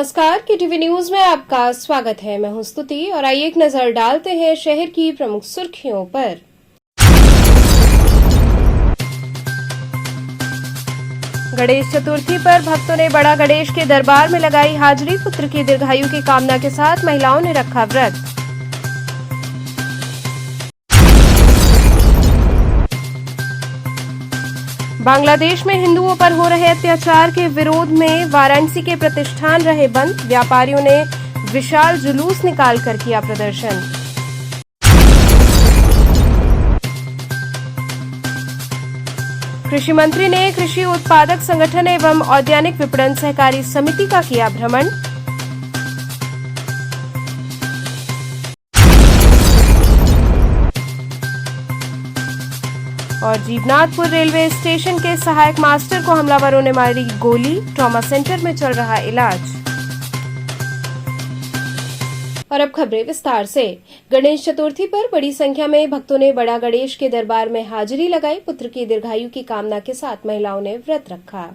नमस्कार, KTV news में आपका स्वागत है। मैं हूं स्तुति और आइए एक नजर डालते हैं शहर की प्रमुख सुर्खियों पर। गणेश चतुर्थी पर भक्तों ने बड़ा गणेश के दरबार में लगाई हाजिरी। पुत्र की दीर्घायु की कामना के साथ महिलाओं ने रखा व्रत। बांग्लादेश में हिंदुओं पर हो रहे अत्याचार के विरोध में वाराणसी के प्रतिष्ठान रहे बंद। व्यापारियों ने विशाल जुलूस निकालकर किया प्रदर्शन। कृषि मंत्री ने कृषि उत्पादक संगठन एवं औद्यानिक विपणन सहकारी समिति का किया भ्रमण। और जीवनाथपुर रेलवे स्टेशन के सहायक मास्टर को हमलावरों ने मारी गोली। ट्रॉमा सेंटर में चल रहा इलाज। और अब खबरें विस्तार से। गणेश चतुर्थी पर बड़ी संख्या में भक्तों ने बड़ा गणेश के दरबार में हाजिरी लगाई। पुत्र की दीर्घायु की कामना के साथ महिलाओं ने व्रत रखा।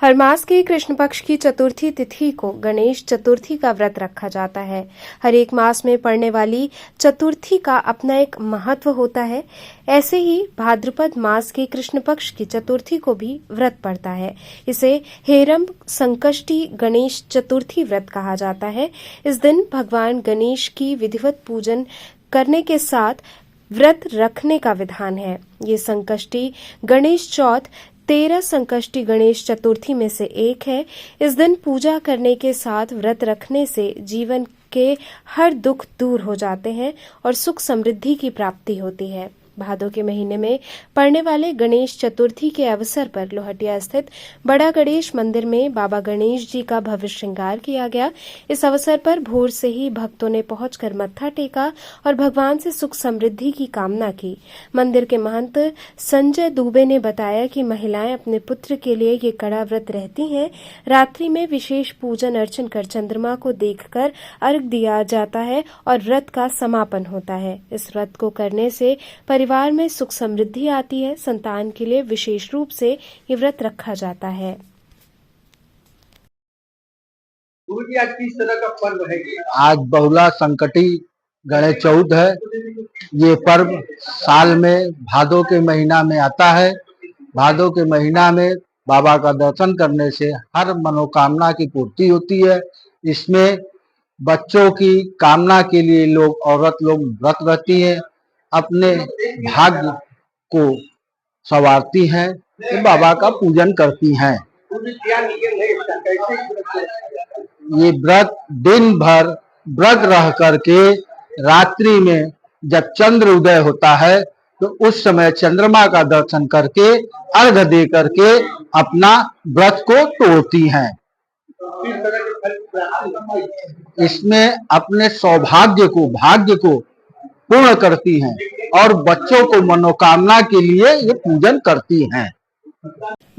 हर मास की कृष्ण पक्ष की चतुर्थी तिथि को गणेश चतुर्थी का व्रत रखा जाता है। हर एक मास में पड़ने वाली चतुर्थी का अपना एक महत्व होता है। ऐसे ही भाद्रपद मास के कृष्ण पक्ष की चतुर्थी को भी व्रत पड़ता है। इसे हेरंब संकष्टी गणेश चतुर्थी व्रत कहा जाता है। इस दिन भगवान गणेश की विधिवत पूजन करने के साथ व्रत रखने का विधान है। ये संकष्टी गणेश चौथ 13 संकष्टी गणेश चतुर्थी में से एक है। इस दिन पूजा करने के साथ व्रत रखने से जीवन के हर दुख दूर हो जाते हैं और सुख समृद्धि की प्राप्ति होती है। भादों के महीने में पड़ने वाले गणेश चतुर्थी के अवसर पर लोहटिया स्थित बड़ा गणेश मंदिर में बाबा गणेश जी का भव्य श्रृंगार किया गया। इस अवसर पर भोर से ही भक्तों ने पहुंचकर मत्था टेका और भगवान से सुख समृद्धि की कामना की। मंदिर के महंत संजय दुबे ने बताया कि महिलाएं अपने पुत्र के लिए ये कड़ा व्रत रहती हैं। रात्रि में विशेष पूजन अर्चन कर चंद्रमा को देखकर अर्घ दिया जाता है और व्रत का समापन होता है। इस व्रत को करने से परिवार में सुख समृद्धि आती है। संतान के लिए विशेष रूप से ये व्रत रखा जाता है। आज किस तरह का पर्व है? आज बहुला संकटी गणेश चौथ है। ये पर्व साल में भादों के महीना में आता है। भादों के महीना में बाबा का दर्शन करने से हर मनोकामना की पूर्ति होती है। इसमें बच्चों की कामना के लिए लोग औरत लोग व्रत रहती है, अपने भाग्य को संवारती हैं, तो बाबा का पूजन करती हैं। ये व्रत दिन भर व्रत रह करके रात्रि में जब चंद्र उदय होता है तो उस समय चंद्रमा का दर्शन करके अर्घ दे करके अपना व्रत को तोड़ती हैं। इसमें अपने सौभाग्य को भाग्य को पूर्ण करती हैं और बच्चों को मनोकामना के लिए ये पूजन करती हैं।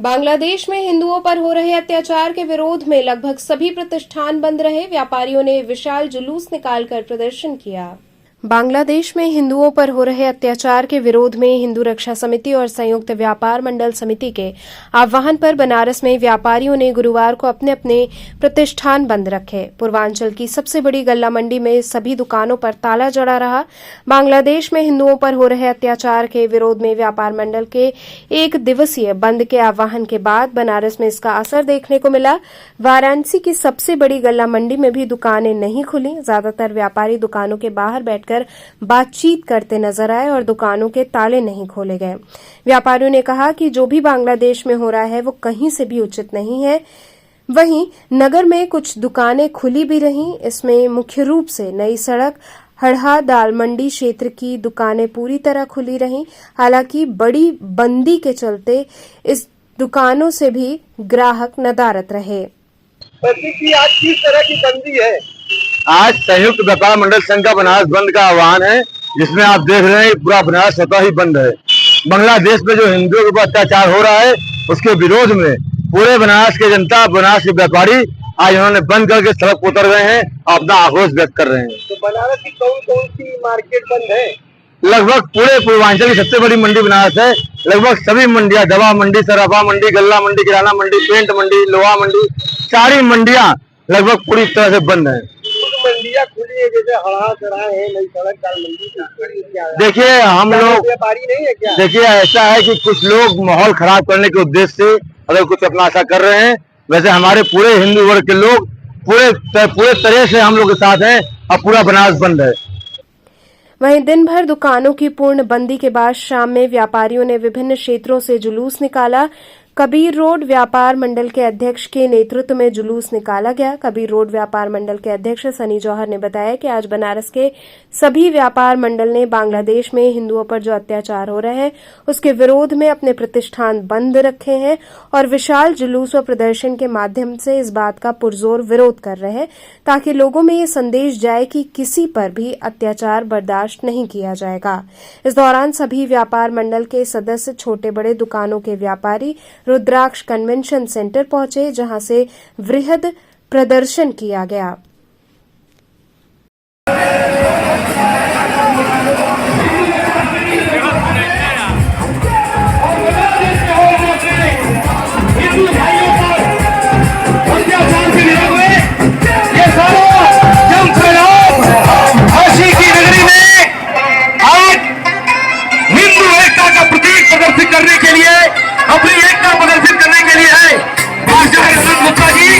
बांग्लादेश में हिंदुओं पर हो रहे अत्याचार के विरोध में लगभग सभी प्रतिष्ठान बंद रहे। व्यापारियों ने विशाल जुलूस निकालकर प्रदर्शन किया। बांग्लादेश में हिंदुओं पर हो रहे अत्याचार के विरोध में हिंदू रक्षा समिति और संयुक्त व्यापार मंडल समिति के आह्वान पर बनारस में व्यापारियों ने गुरुवार को अपने अपने प्रतिष्ठान बंद रखे। पूर्वांचल की सबसे बड़ी गल्ला मंडी में सभी दुकानों पर ताला जड़ा रहा। बांग्लादेश में हिंदुओं पर हो रहे अत्याचार के विरोध में व्यापार मंडल के एक दिवसीय बंद के आह्वान के बाद बनारस में इसका असर देखने को मिला। वाराणसी की सबसे बड़ी गल्ला मंडी में भी दुकानें नहीं खुली। ज्यादातर व्यापारी दुकानों के बाहर बैठकर बातचीत करते नजर आए और दुकानों के ताले नहीं खोले गए। व्यापारियों ने कहा कि जो भी बांग्लादेश में हो रहा है वो कहीं से भी उचित नहीं है। वहीं नगर में कुछ दुकानें खुली भी रहीं। इसमें मुख्य रूप से नई सड़क हड़हा दाल मंडी क्षेत्र की दुकानें पूरी तरह खुली रहीं। हालांकि बड़ी बंदी के चलते इस दुकानों से भी ग्राहक नदारद रहे। आज किस तरह की बंदी है? आज संयुक्त व्यापार मंडल संघ का बनारस बंद का आह्वान है, जिसमें आप देख रहे हैं पूरा बनारस स्वतः ही बंद है। बांग्लादेश में जो हिंदुओं के ऊपर अत्याचार हो रहा है उसके विरोध में पूरे बनारस की जनता, बनारस के व्यापारी आज उन्होंने बंद करके सड़क पर उतर गए हैं और अपना आक्रोश व्यक्त कर रहे हैं। तो बनारस की कौन कौन सी मार्केट बंद है? लगभग पूरे पूर्वांचल की सबसे बड़ी मंडी बनारस है। लगभग सभी मंडियां, दवा मंडी, सराफा मंडी, गल्ला मंडी, किराना मंडी, पेंट मंडी, लोहा मंडी, सारी मंडियां लगभग पूरी तरह से बंद है। मंडियाँ खुली है, जैसे हरा चढ़ा है, नई सड़क दाल मंडी क्या है? देखिए हम लोग व्यापारी नहीं है क्या? देखिए ऐसा है कि कुछ लोग माहौल खराब करने के उद्देश्य से अगर कुछ अपना ऐसा कर रहे हैं, वैसे हमारे पूरे हिंदू वर्ग के लोग पूरे तरह से हम लोग के साथ हैं और पूरा बनारस बंद है। वहीं दिन भर दुकानों की पूर्ण बंदी के बाद शाम में व्यापारियों ने विभिन्न क्षेत्रों से जुलूस निकाला। कबीर रोड व्यापार मंडल के अध्यक्ष के नेतृत्व में जुलूस निकाला गया। कबीर रोड व्यापार मंडल के अध्यक्ष सनी जौहर ने बताया कि आज बनारस के सभी व्यापार मंडल ने बांग्लादेश में हिंदुओं पर जो अत्याचार हो रहे हैं उसके विरोध में अपने प्रतिष्ठान बंद रखे हैं और विशाल जुलूस व प्रदर्शन के माध्यम से इस बात का पुरजोर विरोध कर रहे हैं ताकि लोगों में ये संदेश जाए कि किसी पर भी अत्याचार बर्दाश्त नहीं किया जाएगा। इस दौरान सभी व्यापार मंडल के सदस्य छोटे बड़े दुकानों के व्यापारी रुद्राक्ष कन्वेंशन सेंटर पहुंचे जहां से वृहद प्रदर्शन किया गया। करने के लिए अपनी एकता प्रदर्शित करने के लिए है बादशाह गुप्ता जी।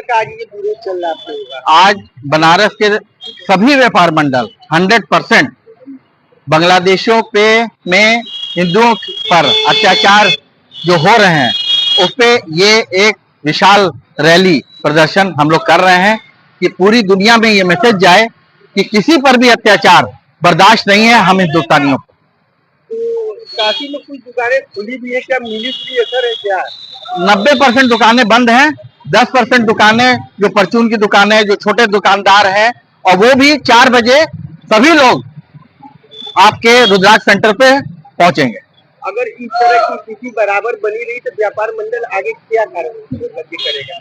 आज ये विरोध चल रहा है? आज बनारस के सभी व्यापार मंडल 100% बांग्लादेशियों पे में हिंदुओं पर अत्याचार जो हो रहे हैं उस पे ये एक विशाल रैली प्रदर्शन हम लोग कर रहे हैं कि पूरी दुनिया में ये मैसेज जाए कि किसी पर भी अत्याचार बर्दाश्त नहीं है हम हिंदुस्तानियों को। तो काशी में कुछ दुकानें खुली भी है क्या? मिली जुली असर है क्या? 90% दुकानें बंद हैं, 10% दुकानें जो परचून की दुकानें, जो छोटे दुकानदार हैं, और वो भी 4 बजे सभी लोग आपके रुद्राक्ष सेंटर पे पहुंचेंगे। अगर इस तरह की स्थिति बराबर बनी रही तो व्यापार मंडल आगे क्या कार्रवाई करेगा?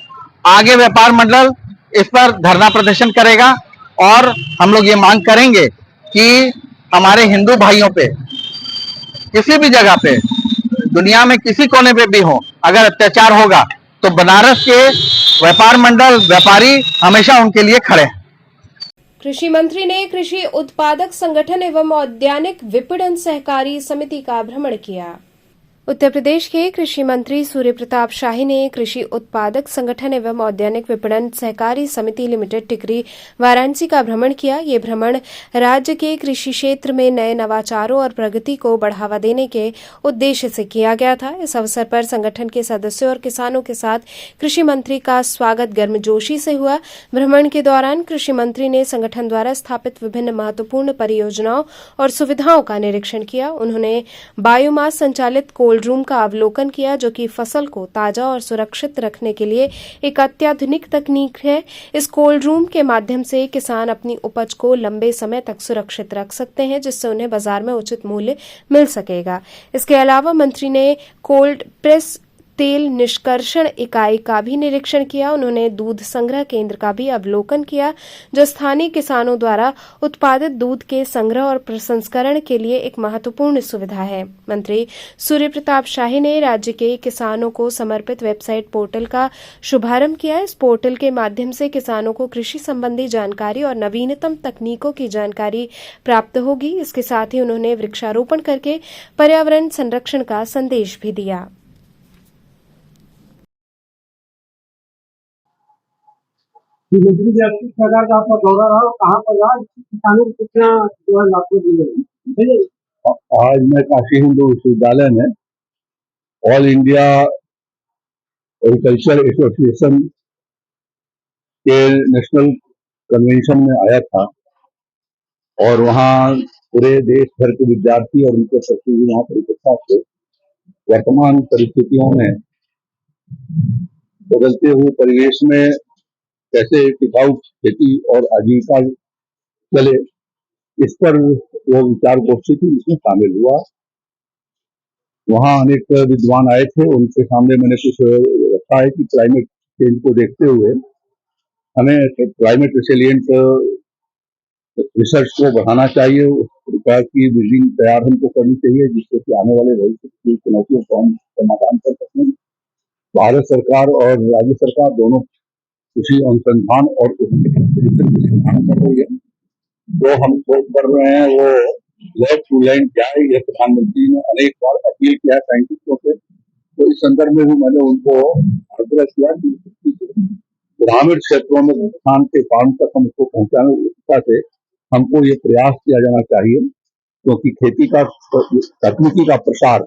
आगे व्यापार मंडल इस पर धरना प्रदर्शन करेगा और हम लोग ये मांग करेंगे कि हमारे हिंदू भाइयों पे किसी भी जगह पे दुनिया में किसी कोने पे भी हो अगर अत्याचार होगा तो बनारस के व्यापार मंडल व्यापारी हमेशा उनके लिए खड़े हैं। कृषि मंत्री ने कृषि उत्पादक संगठन एवं औद्यानिक विपणन सहकारी समिति का भ्रमण किया। उत्तर प्रदेश के कृषि मंत्री सूर्य प्रताप शाही ने कृषि उत्पादक संगठन एवं औद्यानिक विपणन सहकारी समिति लिमिटेड टिकरी वाराणसी का भ्रमण किया। ये भ्रमण राज्य के कृषि क्षेत्र में नए नवाचारों और प्रगति को बढ़ावा देने के उद्देश्य से किया गया था। इस अवसर पर संगठन के सदस्यों और किसानों के साथ कृषि मंत्री का स्वागत गर्मजोशी से हुआ। भ्रमण के दौरान कृषि मंत्री ने संगठन द्वारा स्थापित विभिन्न महत्वपूर्ण परियोजनाओं और सुविधाओं का निरीक्षण किया। उन्होंने बायोमास संचालित कोल्ड रूम का अवलोकन किया जो कि फसल को ताजा और सुरक्षित रखने के लिए एक अत्याधुनिक तकनीक है। इस कोल्ड रूम के माध्यम से किसान अपनी उपज को लंबे समय तक सुरक्षित रख सकते हैं जिससे उन्हें बाजार में उचित मूल्य मिल सकेगा। इसके अलावा मंत्री ने कोल्ड प्रेस तेल निष्कर्षण इकाई का भी निरीक्षण किया। उन्होंने दूध संग्रह केंद्र का भी अवलोकन किया जो स्थानीय किसानों द्वारा उत्पादित दूध के संग्रह और प्रसंस्करण के लिए एक महत्वपूर्ण सुविधा है। मंत्री सूर्य प्रताप शाही ने राज्य के किसानों को समर्पित वेबसाइट पोर्टल का शुभारंभ किया। इस पोर्टल के माध्यम से किसानों को कृषि संबंधी जानकारी और नवीनतम तकनीकों की जानकारी प्राप्त होगी। इसके साथ ही उन्होंने वृक्षारोपण करके पर्यावरण संरक्षण का संदेश भी दिया। मुख्यमंत्री जी आपकी सरकार का आपका दौरा रहा, कहाँ पर रहा, किसानों को कितना जो है लाभों मिले? आज मैं काशी हिंदू विश्वविद्यालय में ऑल इंडिया एग्रीकल्चर एसोसिएशन के नेशनल कन्वेंशन में आया था और वहाँ पूरे देश भर के विद्यार्थी और उनके प्रतिनिधि वहाँ पर इकट्ठा थे। वर्तमान परिस्थितियों में बदलते हुए परिवेश में कैसे टिकाऊ खेती और आजीविका चले, इस पर वो विचार गोष्ठी थी, इसमें शामिल हुआ। वहाँ अनेक विद्वान आए थे, उनके सामने मैंने कुछ रखा है कि क्लाइमेट चेंज को देखते हुए हमें क्लाइमेट रिसिलियंट रिसर्च को बढ़ाना चाहिए। उस प्रकार की बिल्डिंग तैयार हमको करनी चाहिए जिससे कि आने वाले भविष्य की चुनौतियों को हम समाधान कर सकें। भारत सरकार और राज्य सरकार दोनों कृषि अनुसंधान और काम कर रही है। जो हम कर रहे हैं वो लैब टू लैंड क्या है, ये प्रधानमंत्री ने अनेक बार अपील किया है साइंटिस्टों से। तो इस संदर्भ में भी मैंने उनको आग्रह किया कि ग्रामीण क्षेत्रों में किसान के फार्म तक हम उसको पहुंचाने की दिशा से हमको ये प्रयास किया जाना चाहिए, क्योंकि खेती का तकनीकी का प्रसार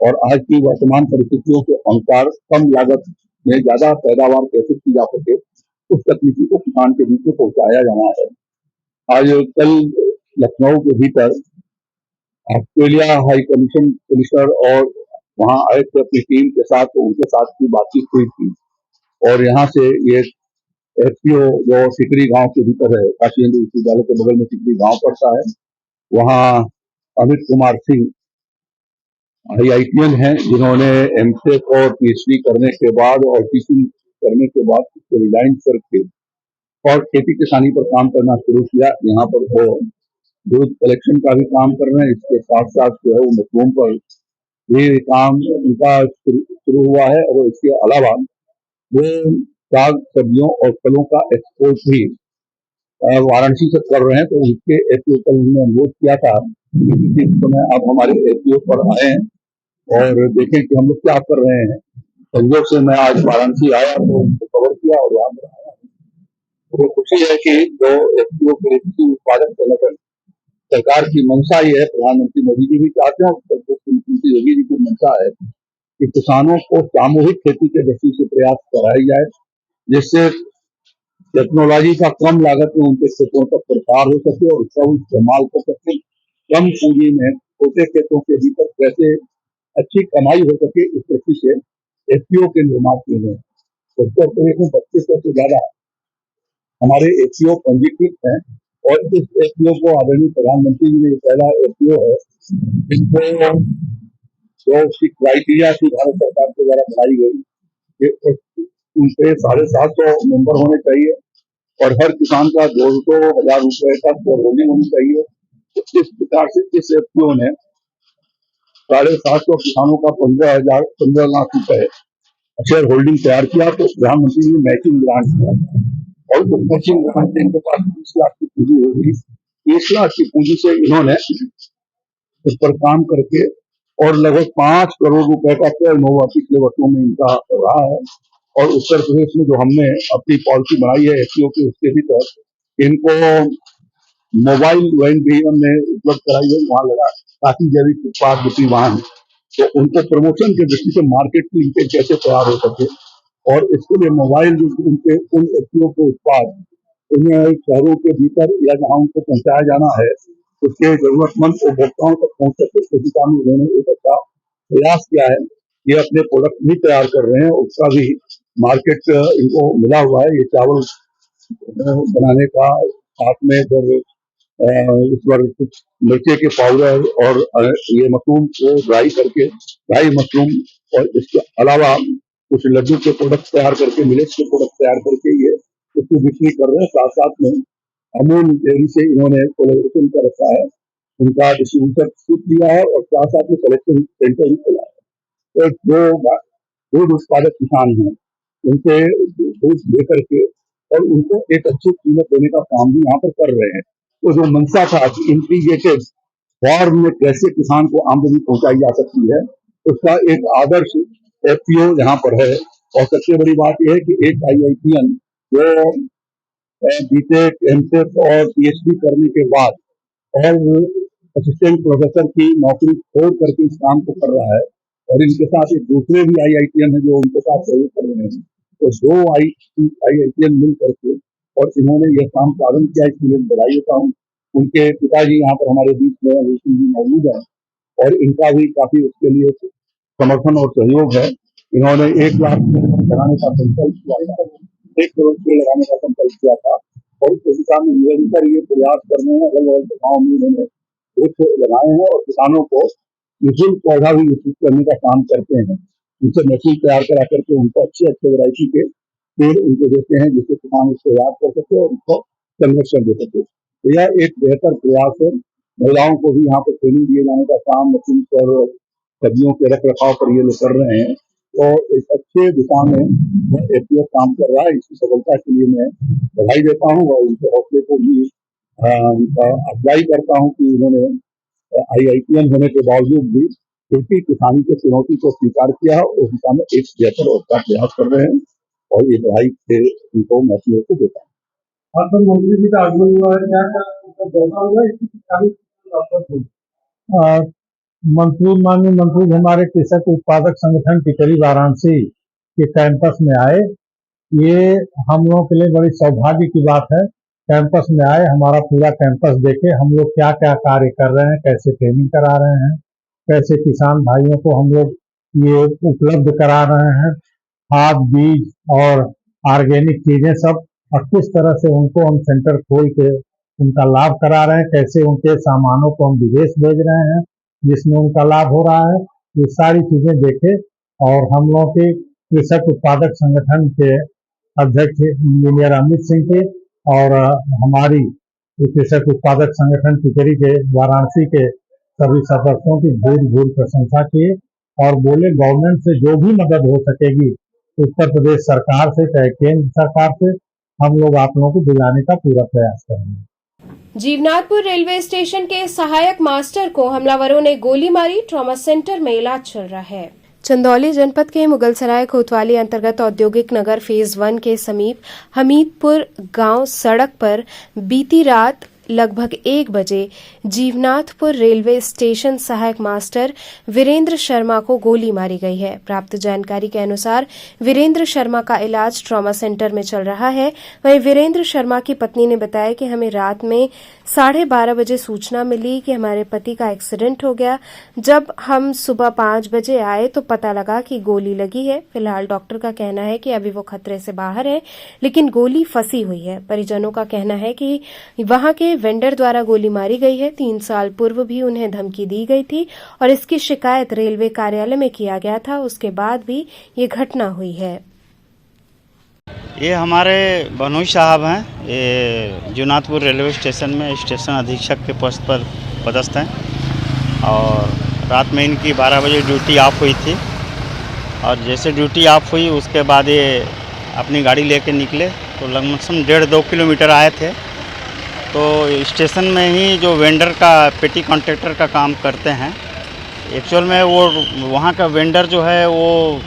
और आज की वर्तमान परिस्थितियों के अनुसार कम लागत में ज्यादा पैदावार कैसे की जा सके, उस तकनीकी को किसान के बीच में पहुंचाया जाना है। आज कल लखनऊ के भीतर ऑस्ट्रेलिया हाई कमिश्नर और वहां आए थे अपनी टीम के साथ, तो उनके साथ की बातचीत हुई थी। और यहाँ से ये एफपीओ जो सिकरी गांव के भीतर है, काशी हिंदू विश्वविद्यालय के बगल में सिकरी गांव पड़ता है, वहाँ अमित कुमार सिंह IITian हैं, जिन्होंने एमटेक और पीएचडी करने के बाद और टीचिंग करने के बाद रिजाइन करके और खेती किसानी पर काम करना शुरू किया। यहाँ पर वो दूध कलेक्शन का भी काम कर रहे हैं, इसके साथ साथ जो है वो मशरूम पर भी काम उनका शुरू हुआ है। और इसके अलावा वो साग सब्जियों और फलों का एक्सपोर्ट भी वाराणसी से कर रहे हैं। तो उसके एपीओ पर उन्होंने अनुरोध किया था कि किसी समय आप हमारे एपीओ पर आए और देखें कि हम लोग क्या कर रहे हैं। संयोग से मैं आज वाराणसी आया तो उनको कवर किया और यहाँ पर आया। तो खुशी है कि जो एफपीओ के कृषि उत्पादक संगठन सरकार की मंशा ये है, प्रधानमंत्री मोदी जी भी चाहते हैं और मुख्यमंत्री योगी जी की मंशा है कि किसानों को सामूहिक खेती के दृष्टि से प्रयास कराई जाए, जिससे टेक्नोलॉजी का कम लागत में उनके क्षेत्रों तक प्रसार हो सके और उसका इस्तेमाल कर सके। कम पूंजी में छोटे खेतों के भीतर कैसे अच्छी कमाई हो सके, इस दृष्टि से एफपीओ के निर्माण किए गए। उत्तर प्रदेश में 2500 से ज्यादा हमारे एफपीओ पंजीकृत हैं और इस एफपीओ को आदरणीय प्रधानमंत्री जी ने पहला एफपीओ है जिनको जो उसकी क्राइटेरिया थी भारत सरकार के द्वारा बनाई गई, उनपे 750 मेंबर होने चाहिए और हर किसान का 200,000 रुपए का शेयर होल्डिंग होनी चाहिए। तो इस प्रकार से इस एफपीओ ने 750 किसानों का 15 लाख रुपए शेयर होल्डिंग तैयार किया। तो प्रधानमंत्री ने मैचिंग ग्रांट किया और उस मैचिंग ग्रांट से इनके पास 20 लाख की पूंजी होगी। 20 लाख की पूंजी से इन्होंने इस पर काम करके और लगभग 5 करोड़ रुपए का टर्नओवर पिछले वर्षों में इनका रहा है। और उत्तर प्रदेश में जो हमने अपनी पॉलिसी बनाई है एफपीओ की, उसके भीतर इनको मोबाइल वैन भी हमने उपलब्ध कराई है, वहां लगा ताकि जैविक उत्पाद बिक्री वाहन, तो उनको प्रमोशन की दृष्टि से मार्केट लिंकेज कैसे तैयार हो सके और इसके लिए मोबाइल उनके उन एफपीओ के उत्पाद उन्हें शहरों के भीतर या जहां उनको पहुंचाया जाना है उसके जरूरतमंद उपभोक्ताओं तक पहुंच सके, इस दिशा में उन्होंने एक अच्छा प्रयास किया है। ये अपने प्रोडक्ट भी तैयार कर रहे हैं, उसका भी मार्केट इनको मिला हुआ है। ये चावल बनाने का साथ में फिर इस बार कुछ मिर्चे के पाउडर और ये मशरूम को ड्राई मशरूम और इसके अलावा कुछ लड्डू के प्रोडक्ट तैयार करके, मिलेट्स के प्रोडक्ट तैयार करके ये उसकी बिक्री कर रहे हैं। साथ साथ में अमूल डेयरी से इन्होंने कोलैबोरेशन कर रखा है, उनका डिस्ट्रीब्यूटरशिप लिया है और साथ साथ में कलेक्शन सेंटर भी खोला है। तो जो दूध उत्पादक किसान हैं उनसे दूध लेकर के और उनको एक अच्छी कीमत देने का काम भी यहाँ पर कर रहे हैं। तो जो मंशा था कि इंटीग्रेटेड फार्म में कैसे किसान को आमदनी पहुंचाई जा सकती है, उसका एक आदर्श एफपीओ यहाँ पर है। और सबसे बड़ी बात यह है कि एक IITian जो बीटेक, एमटेक और पीएचडी करने के बाद और असिस्टेंट प्रोफेसर की नौकरी छोड़ करके इस काम को कर रहा है और इनके साथ एक दूसरे भी IITian है जो उनके साथ सहयोग कर रहे हैं। तो दो IITian मिल करके और इन्होंने यह काम प्रारंभ किया, इसके लिए बधाई देता हूँ। उनके पिताजी यहाँ पर हमारे बीच में अभिषेक जी मौजूद है और इनका भी काफी उसके लिए समर्थन और सहयोग है। इन्होंने 1 लाख लगाने का संकल्प किया था, 1 करोड़ रुपये लगाने का संकल्प किया था और इस दिशा में निरंतर ये प्रयास करने हैं। अलग अलग जगहों में उन्होंने वृक्ष लगाए हैं और किसानों को निःशुल्क पौधा भी विकसित करने का काम करते हैं। उनसे नस्ल तैयार करा करके उनको अच्छे अच्छे वैरायटी के पेड़ उनको देते हैं, जिससे किसान उसको याद कर सके और उसको संरक्षण दे सके। तो यह एक बेहतर प्रयास है। महिलाओं को भी यहाँ पर ट्रेनिंग दिए जाने का काम मशीन पर सब्जियों के रख रखाव पर ये लोग कर रहे हैं। तो एक अच्छे दिशा में एपीएफ काम कर रहा है। इसकी सफलता के लिए मैं बधाई देता हूँ और उनके हौसले को भी उनका अफजाई करता हूँ कि उन्होंने IITM होने के बावजूद भी खेती किसानी के चुनौती को स्वीकार किया है और उस दिशा में एक बेहतर और का प्रयास कर रहे हैं और ये बधाई से उनको मैं अपनी ओर से देता हूँ। और तो मंत्री जी का आगमन हुआ है, क्या दौरा हुआ इसकी किसानी मंत्री माननीय मंत्री हमारे कृषक उत्पादक संगठन टिकरी वाराणसी के कैंपस में आए। ये हम लोगों के लिए बड़ी सौभाग्य की बात है। कैंपस में आए, हमारा पूरा कैंपस देखे, हम लोग क्या क्या कार्य कर रहे हैं, कैसे ट्रेनिंग करा रहे हैं, कैसे किसान भाइयों को हम लोग ये उपलब्ध करा रहे हैं, खाद बीज और ऑर्गेनिक चीजें सब, और किस तरह से उनको हम सेंटर खोल के उनका लाभ करा रहे हैं, कैसे उनके सामानों को हम विदेश भेज रहे हैं जिसमें उनका लाभ हो रहा है। ये सारी चीजें देखे और हम लोगों के कृषक उत्पादक संगठन के अध्यक्ष इंजीनियर अमित सिंह के और हमारी कृषक उत्पादक संगठन टिकरी के वाराणसी के सभी सदस्यों की भूल प्रशंसा किए और बोले गवर्नमेंट से जो भी मदद हो सकेगी उत्तर प्रदेश सरकार से चाहे केंद्र सरकार से हम लोग आप लोगों को दिलाने का पूरा प्रयास करेंगे। जीवनाथपुर रेलवे स्टेशन के सहायक मास्टर को हमलावरों ने गोली मारी, ट्रॉमा सेंटर में इलाज चल रहा है। चंदौली जनपद के मुगलसराय कोतवाली अंतर्गत औद्योगिक नगर फेज 1 के समीप हमीदपुर गांव सड़क पर बीती रात लगभग 1 बजे जीवनाथपुर रेलवे स्टेशन सहायक मास्टर वीरेंद्र शर्मा को गोली मारी गई है। प्राप्त जानकारी के अनुसार वीरेंद्र शर्मा का इलाज ट्रॉमा सेंटर में चल रहा है। वहीं वीरेंद्र शर्मा की पत्नी ने बताया कि हमें रात में 12:30 बजे सूचना मिली कि हमारे पति का एक्सीडेंट हो गया। जब हम सुबह 5 बजे आए तो पता लगा कि गोली लगी है। फिलहाल डॉक्टर का कहना है कि अभी वो खतरे से बाहर है, लेकिन गोली फंसी हुई है। परिजनों का कहना है कि वहां के वेंडर द्वारा गोली मारी गई है। 3 साल पूर्व भी उन्हें धमकी दी गई थी और इसकी शिकायत रेलवे कार्यालय में किया गया था। उसके बाद भी ये घटना हुई है। ये हमारे बनोई साहब हैं, ये जीवनाथपुर रेलवे स्टेशन में स्टेशन अधीक्षक के पोस्ट पर पदस्थ हैं और रात में इनकी 12 बजे ड्यूटी ऑफ हुई थी और जैसे ड्यूटी ऑफ हुई उसके बाद ये अपनी गाड़ी लेके निकले तो लगभग 1.5-2 किलोमीटर आए थे। तो स्टेशन में ही जो वेंडर का पेटी कॉन्ट्रैक्टर का काम करते हैं, एक्चुअल में वो वहाँ का वेंडर जो है वो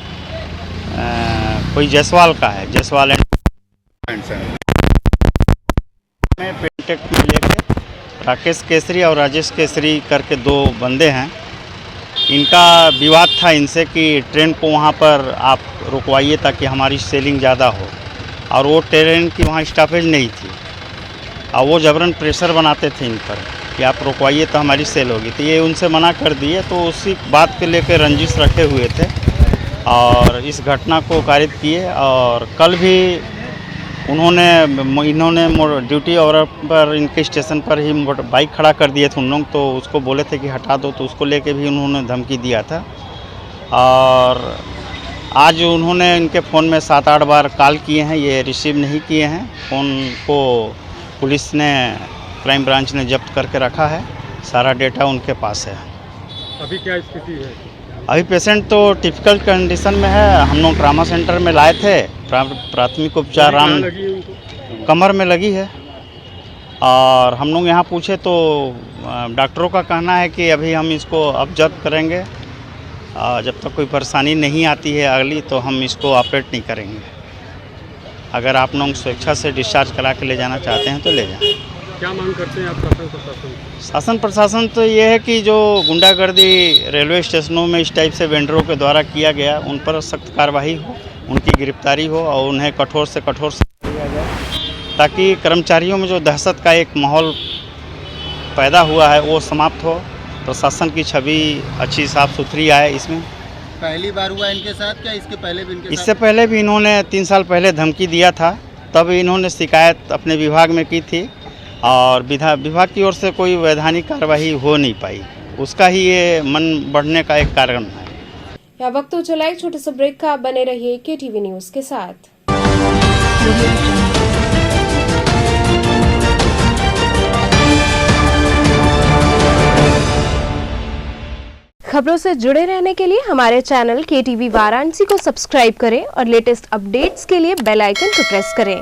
कोई जायसवाल का है, जायसवाल में पेंटेक में लेके राकेश केसरी और राजेश केसरी करके 2 बंदे हैं। इनका विवाद था इनसे कि ट्रेन को वहाँ पर आप रुकवाइए ताकि हमारी सेलिंग ज़्यादा हो, और वो ट्रेन की वहाँ स्टॉपेज नहीं थी और वो जबरन प्रेशर बनाते थे इन पर कि आप रुकवाइए तो हमारी सेल होगी। तो ये उनसे मना कर दिए, तो उसी बात के लेकर रंजिश रखे हुए थे और इस घटना को कारित किए। और कल भी इन्होंने ड्यूटी और पर इनके स्टेशन पर ही बाइक खड़ा कर दिए थे उन लोग, तो उसको बोले थे कि हटा दो, तो उसको लेके भी उन्होंने धमकी दिया था। और आज उन्होंने इनके फ़ोन में 7-8 बार कॉल किए हैं, ये रिसीव नहीं किए हैं। फ़ोन को पुलिस ने, क्राइम ब्रांच ने जब्त करके रखा है, सारा डेटा उनके पास है। अभी क्या स्थिति है? अभी पेशेंट तो टिपिकल कंडीशन में है। हम लोग ट्रामा सेंटर में लाए थे, प्राथमिक उपचार कमर में लगी है। और हम लोग यहाँ पूछे तो डॉक्टरों का कहना है कि अभी हम इसको ऑब्जर्व करेंगे, जब तक कोई परेशानी नहीं आती है अगली तो हम इसको ऑपरेट नहीं करेंगे। अगर आप लोग स्वेच्छा से डिस्चार्ज करा के ले जाना चाहते हैं तो ले जाएं। क्या मांग करते हैं आप शासन प्रशासन? शासन प्रशासन तो ये है कि जो गुंडागर्दी रेलवे स्टेशनों में इस टाइप से वेंडरों के द्वारा किया गया, उन पर सख्त कार्रवाई हो, उनकी गिरफ्तारी हो और उन्हें कठोर से कठोर सजा दिया जाए, ताकि कर्मचारियों में जो दहशत का एक माहौल पैदा हुआ है वो समाप्त हो, प्रशासन की छवि अच्छी साफ़ सुथरी आए। इसमें पहली बार हुआ इनके साथ क्या इसके पहले भी इनके इससे पहले भी इन्होंने 3 साल पहले धमकी दिया था, तब इन्होंने शिकायत अपने विभाग में की थी और विभाग की ओर से कोई वैधानिक कार्रवाई हो नहीं पाई। उसका ही ये मन बढ़ने का एक कारण है। या वक्त तो चला एक छोटे से ब्रेक का, आप बने रहिए KTV न्यूज के साथ। खबरों से जुड़े रहने के लिए हमारे चैनल KTV वाराणसी को सब्सक्राइब करें और लेटेस्ट अपडेट्स के लिए बेल आइकन को प्रेस करें।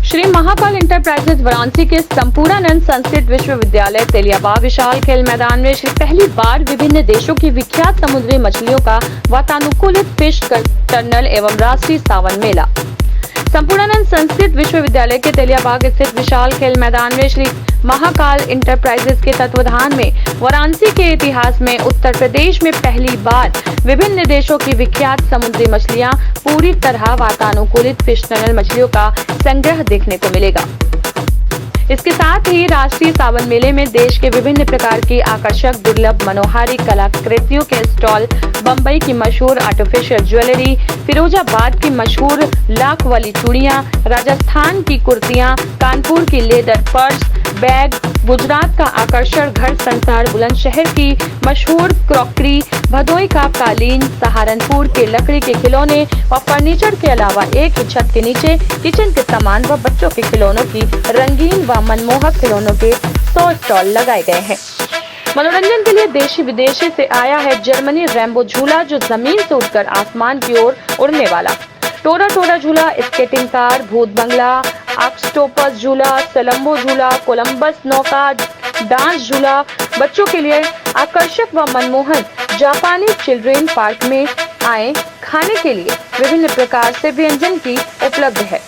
श्री महाकाल इंटरप्राइजेज वाराणसी के संपूर्णानंद संस्कृत विश्वविद्यालय तेलियाबाग विशाल खेल मैदान में श्री पहली बार विभिन्न देशों की विख्यात समुद्री मछलियों का वातानुकूलित फिश टर्नल एवं राष्ट्रीय सावन मेला। संपूर्णानंद संस्कृत विश्वविद्यालय के तेलियाबाग स्थित विशाल खेल मैदान में श्री महाकाल इंटरप्राइजेज के तत्वाधान में वाराणसी के इतिहास में उत्तर प्रदेश में पहली बार विभिन्न देशों की विख्यात समुद्री मछलियां पूरी तरह वातानुकूलित फिश टनल मछलियों का संग्रह देखने को मिलेगा। इसके साथ ही राष्ट्रीय सावन मेले में देश के विभिन्न प्रकार की आकर्षक दुर्लभ मनोहारी कलाकृतियों के स्टॉल, बम्बई की मशहूर आर्टिफिशियल ज्वेलरी, फिरोजाबाद की मशहूर लाख वाली चूड़ियां, राजस्थान की कुर्तियां, कानपुर की लेदर पर्स, बैग, गुजरात का आकर्षण घर संसार बुलंदशहर की मशहूर क्रॉकरी, भदोई का कालीन, सहारनपुर के लकड़ी के खिलौने व फर्नीचर के अलावा एक ही छत के नीचे किचन के सामान व बच्चों के खिलौनों की रंगीन व मनमोहक खिलौनों के 100 स्टॉल लगाए गए हैं। मनोरंजन के लिए देशी विदेशी से आया है जर्मनी रैम्बो झूला, जो जमीन से उठकर आसमान की ओर उड़ने वाला, टोरा टोरा झूला, स्केटिंग कार, भूत बंगला, ऑक्टोपस झूला, सलम्बो झूला, कोलंबस नौका, डांस झूला, बच्चों के लिए आकर्षक व मनमोहन जापानी चिल्ड्रेन पार्क में आए खाने के लिए विभिन्न प्रकार से व्यंजन की उपलब्ध है।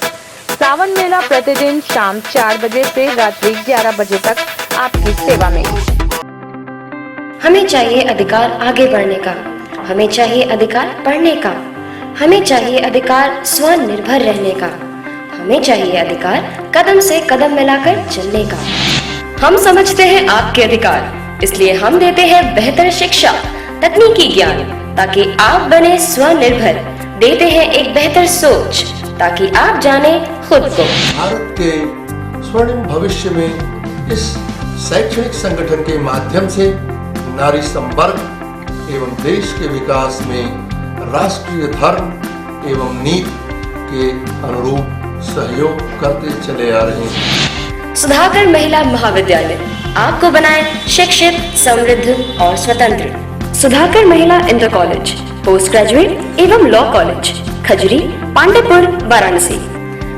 सावन मेला प्रतिदिन शाम 4 बजे से रात्रि 11 बजे तक आपकी सेवा में। हमें चाहिए अधिकार आगे बढ़ने का, हमें चाहिए अधिकार पढ़ने का, हमें चाहिए अधिकार स्वनिर्भर रहने का, हमें चाहिए अधिकार कदम से कदम मिलाकर चलने का। हम समझते हैं आपके अधिकार, इसलिए हम देते हैं बेहतर शिक्षा, तकनीकी ज्ञान, ताकि आप बने स्वनिर्भर। देते हैं एक बेहतर सोच, ताकि आप जाने खुद को। भारत के स्वर्णिम भविष्य में इस शैक्षणिक संगठन के माध्यम से नारी संवर्ग एवं देश के विकास में राष्ट्रीय धर्म एवं नीति के अनुरूप सहयोग करते चले आ रहे हैं। सुधाकर महिला महाविद्यालय आपको बनाए शिक्षित, समृद्ध और स्वतंत्र। सुधाकर महिला इंटर कॉलेज, पोस्ट ग्रेजुएट एवं लॉ कॉलेज, खजरी, पांडेपुर, वाराणसी।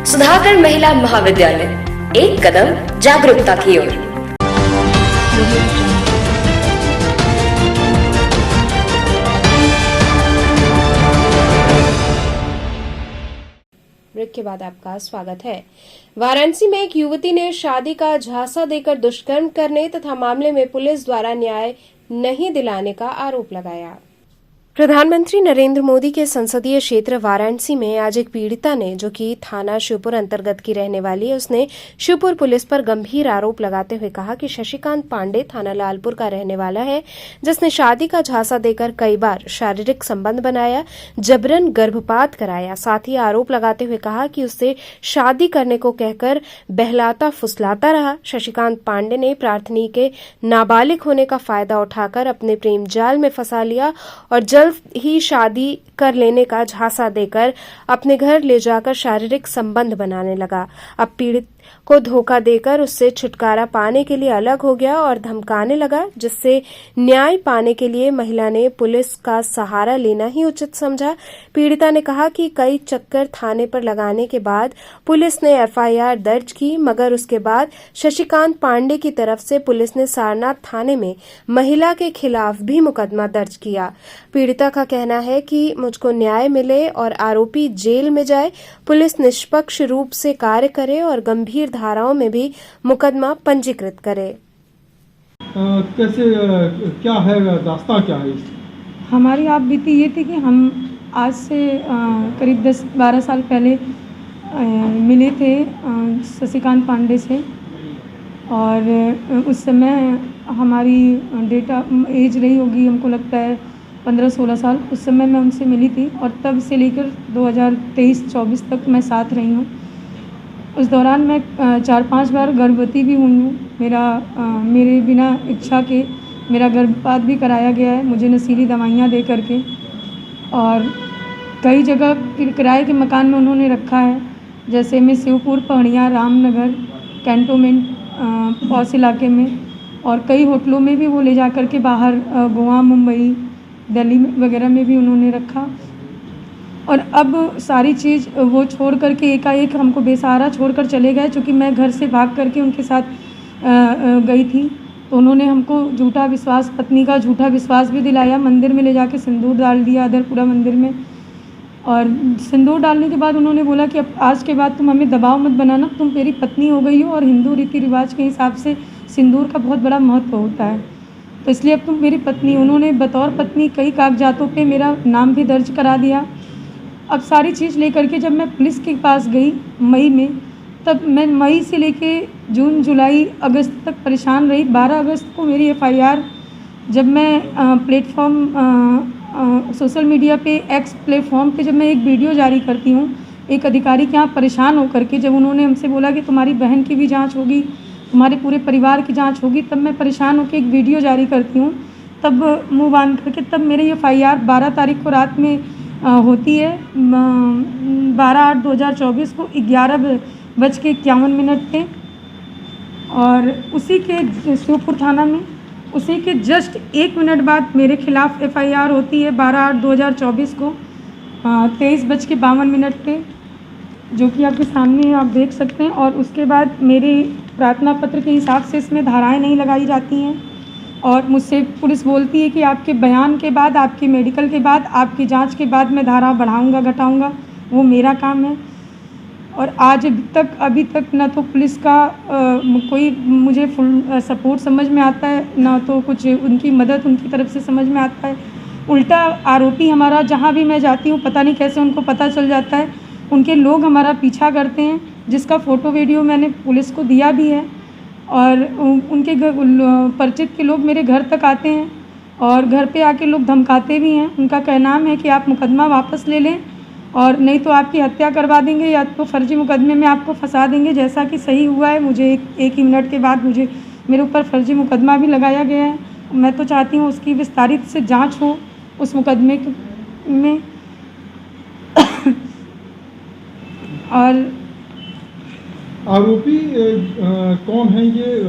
सुधाकर महिला महाविद्यालय, एक कदम जागरूकता की ओर। ब्रेक के बाद आपका स्वागत है। वाराणसी में एक युवती ने शादी का झांसा देकर दुष्कर्म करने तथा मामले में पुलिस द्वारा न्याय नहीं दिलाने का आरोप लगाया। प्रधानमंत्री नरेंद्र मोदी के संसदीय क्षेत्र वाराणसी में आज एक पीड़िता ने, जो कि थाना शिवपुर अंतर्गत की रहने वाली है, उसने शिवपुर पुलिस पर गंभीर आरोप लगाते हुए कहा कि शशिकांत पांडे थाना लालपुर का रहने वाला है, जिसने शादी का झांसा देकर कई बार शारीरिक संबंध बनाया, जबरन गर्भपात कराया। साथ ही आरोप लगाते हुए कहा कि उससे शादी करने को कहकर बहलाता फुसलाता रहा। शशिकांत पांडे ने प्रार्थनी के नाबालिग होने का फायदा उठाकर अपने प्रेम जाल में फंसा लिया और जल्द ही शादी कर लेने का झांसा देकर अपने घर ले जाकर शारीरिक संबंध बनाने लगा। अब पीड़ित को धोखा देकर उससे छुटकारा पाने के लिए अलग हो गया और धमकाने लगा, जिससे न्याय पाने के लिए महिला ने पुलिस का सहारा लेना ही उचित समझा। पीड़िता ने कहा कि कई चक्कर थाने पर लगाने के बाद पुलिस ने FIR दर्ज की, मगर उसके बाद शशिकांत पांडे की तरफ से पुलिस ने सारनाथ थाने में महिला के खिलाफ भी मुकदमा दर्ज किया। पीड़िता का कहना है कि मुझको न्याय मिले और आरोपी जेल में जाए, पुलिस निष्पक्ष रूप से कार्य करे और गंभीर धाराओं में भी मुकदमा पंजीकृत करे। कैसे क्या है दास्तां, क्या है? हमारी आप बीती ये थी कि हम आज से करीब 10-12 साल पहले मिले थे शशिकांत पांडे से, और उस समय हमारी एज रही होगी, हमको लगता है 15-16 साल। उस समय मैं उनसे मिली थी और तब से लेकर 2023-24 तक मैं साथ रही हूँ। उस दौरान मैं 4-5 बार गर्भवती भी हुई हूँ। मेरे बिना इच्छा के मेरा गर्भपात भी कराया गया है, मुझे नशीली दवाइयाँ दे करके। और कई जगह किराए के मकान में उन्होंने रखा है, जैसे में शिवपुर, पहड़िया, रामनगर, कैंटोनमेंट पॉस इलाके में, और कई होटलों में भी वो ले जा कर के बाहर गोवा, मुंबई, दिल्ली वगैरह में भी उन्होंने रखा। और अब सारी चीज़ वो छोड़ कर के एकाएक हमको बेसहारा छोड़कर चले गए, चूँकि मैं घर से भाग कर के उनके साथ गई थी। तो उन्होंने हमको झूठा विश्वास, पत्नी का झूठा विश्वास भी दिलाया। मंदिर में ले जाके सिंदूर डाल दिया, अदरपुरा मंदिर में। और सिंदूर डालने के बाद उन्होंने बोला कि अब आज के बाद तुम हमें दबाव मत बनाना, तुम मेरी पत्नी हो गई हो और हिंदू रीति रिवाज के हिसाब से सिंदूर का बहुत बड़ा महत्व होता है, तो इसलिए अब तुम मेरी पत्नी। उन्होंने बतौर पत्नी कई कागजातों पे मेरा नाम भी दर्ज करा दिया। अब सारी चीज़ लेकर के जब मैं पुलिस के पास गई मई में, तब मैं मई से लेके जून, जुलाई, अगस्त तक परेशान रही। 12 अगस्त को मेरी FIR, जब मैं प्लेटफॉर्म सोशल मीडिया पे एक्स प्लेटफॉर्म पे जब मैं एक वीडियो जारी करती हूँ एक अधिकारी के यहाँ परेशान होकर के, जब उन्होंने हमसे बोला कि तुम्हारी बहन की भी जांच होगी, तुम्हारे पूरे परिवार की जांच होगी, तब मैं परेशान होकर एक वीडियो जारी करती हूँ। तब मुँह बांध करके तब मेरी FIR 12 तारीख को रात में होती है, 12/8/2024 को 11:51 पे। और उसी के शिवपुर थाना में उसी के जस्ट 1 मिनट बाद मेरे खिलाफ़ FIR होती है 12/8/2024 को 23:52 पे, जो कि आपके सामने आप देख सकते हैं। और उसके बाद मेरे प्रार्थना पत्र के हिसाब से इसमें धाराएं नहीं लगाई जाती हैं, और मुझसे पुलिस बोलती है कि आपके बयान के बाद, आपके मेडिकल के बाद, आपकी जांच के बाद मैं धारा बढ़ाऊंगा, घटाऊंगा, वो मेरा काम है। और आज तक अभी तक ना तो पुलिस का कोई मुझे फुल सपोर्ट समझ में आता है, ना तो कुछ उनकी मदद उनकी तरफ से समझ में आता है। उल्टा आरोपी हमारा, जहाँ भी मैं जाती हूँ पता नहीं कैसे उनको पता चल जाता है, उनके लोग हमारा पीछा करते हैं, जिसका फ़ोटो वीडियो मैंने पुलिस को दिया भी है। और उनके परिचित के लोग मेरे घर तक आते हैं और घर पे आके लोग धमकाते भी हैं। उनका कहना है कि आप मुकदमा वापस ले लें और नहीं तो आपकी हत्या करवा देंगे, या तो फर्जी मुकदमे में आपको फंसा देंगे, जैसा कि सही हुआ है। मुझे एक ही मिनट के बाद मुझे मेरे ऊपर फर्जी मुकदमा भी लगाया गया है। मैं तो चाहती हूँ उसकी विस्तारित से जांच हो उस मुकदमे में। और आरोपी कौन है ये,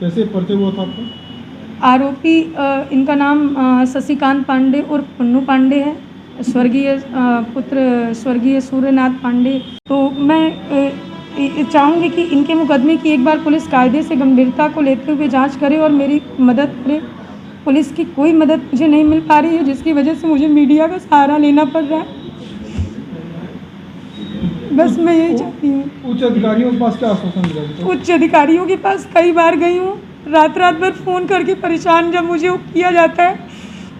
कैसे परिचय हुआ था आपको? आरोपी इनका नाम शशिकांत पांडे और पन्नू पांडे है, स्वर्गीय पुत्र स्वर्गीय सूर्यनाथ पांडे। तो मैं चाहूँगी कि इनके मुकदमे की एक बार पुलिस कायदे से गंभीरता को लेते हुए जांच करे और मेरी मदद करे। पुलिस की कोई मदद मुझे नहीं मिल पा रही है, जिसकी वजह से मुझे मीडिया का सहारा लेना पड़ रहा है। बस मैं यही चाहती हूँ। उच्च अधिकारियों के पास क्या आश्वासन दिया? उच्च अधिकारियों के पास कई बार गई हूँ, रात भर फ़ोन करके परेशान जब मुझे किया जाता है।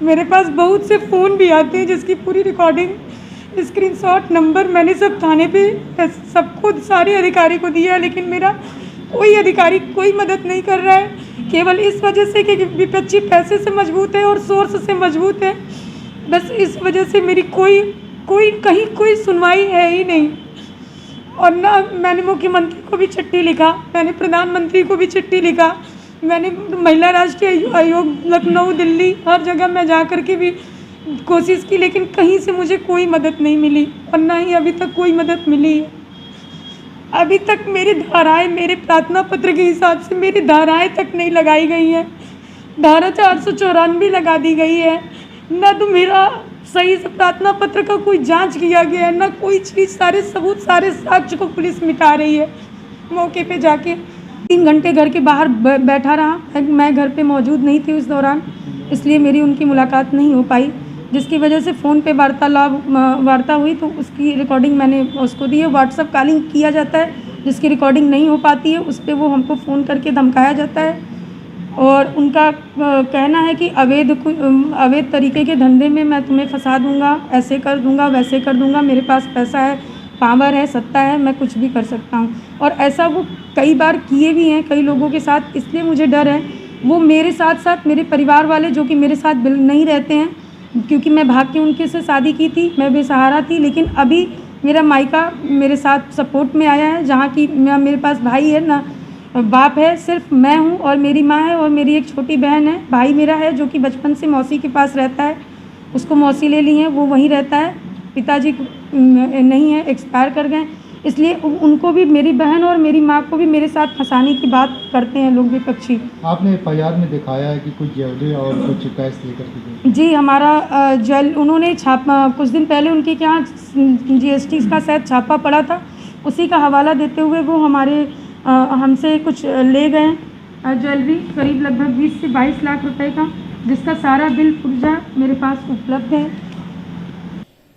मेरे पास बहुत से फ़ोन भी आते हैं जिसकी पूरी रिकॉर्डिंग, स्क्रीनशॉट, नंबर मैंने सब थाने पे सबको, सारे अधिकारी को दिया है, लेकिन मेरा कोई अधिकारी कोई मदद नहीं कर रहा है। केवल इस वजह से कि विपक्षी पैसे से मजबूत है और सोर्स से मजबूत है, बस इस वजह से मेरी कहीं कोई सुनवाई है ही नहीं। और ना मैंने मुख्यमंत्री को भी चिट्ठी लिखा, मैंने प्रधानमंत्री को भी चिट्ठी लिखा, मैंने महिला राष्ट्रीय आयोग लखनऊ, दिल्ली, हर जगह मैं जा कर के भी कोशिश की, लेकिन कहीं से मुझे कोई मदद नहीं मिली और ना ही अभी तक कोई मदद मिली है। अभी तक मेरी धाराएं, मेरे प्रार्थना पत्र के हिसाब से मेरी धाराएं तक नहीं लगाई गई हैं। धारा 494 लगा दी गई है, ना तो मेरा सही से प्रार्थना पत्र का कोई जांच किया गया है, ना कोई चीज़। सारे सबूत, सारे साक्ष्य को पुलिस मिटा रही है। मौके पे जाके 3 घंटे घर के बाहर बैठा रहा, मैं घर पे मौजूद नहीं थी उस दौरान, इसलिए मेरी उनकी मुलाकात नहीं हो पाई, जिसकी वजह से फ़ोन पे वार्ता हुई तो उसकी रिकॉर्डिंग मैंने उसको दी है। व्हाट्सअप कॉलिंग किया जाता है जिसकी रिकॉर्डिंग नहीं हो पाती है, उस पर वो हमको फ़ोन करके धमकाया जाता है। और उनका कहना है कि अवैध तरीके के धंधे में मैं तुम्हें फंसा दूंगा, ऐसे कर दूंगा, वैसे कर दूंगा, मेरे पास पैसा है, पावर है, सत्ता है, मैं कुछ भी कर सकता हूं। और ऐसा वो कई बार किए भी हैं कई लोगों के साथ, इसलिए मुझे डर है। वो मेरे साथ साथ मेरे परिवार वाले जो कि मेरे साथ नहीं रहते हैं, क्योंकि मैं भाग के उनके से शादी की थी, मैं बेसहारा थी, लेकिन अभी मेरा मायका मेरे साथ सपोर्ट में आया है, जहाँ की मेरे पास भाई है ना बाप है, सिर्फ मैं हूँ और मेरी माँ है और मेरी एक छोटी बहन है। भाई मेरा है जो कि बचपन से मौसी के पास रहता है, उसको मौसी ले ली है, वो वहीं रहता है। पिताजी नहीं है, एक्सपायर कर गए, इसलिए उनको भी, मेरी बहन और मेरी माँ को भी मेरे साथ फंसाने की बात करते हैं लोग विपक्षी। आपने एफआईआर में दिखाया है कि कुछ ज्वेलरी और कुछ कैश लेकर के जी, हमारा उन्होंने छापा कुछ दिन पहले उनके यहाँ जीएसटी का शायद छापा पड़ा था, उसी का हवाला देते हुए वो हमसे कुछ ले गए ज्वेलरी, करीब लगभग 20 से 22 लाख रुपए का, जिसका सारा बिल पुर्जा मेरे पास उपलब्ध है।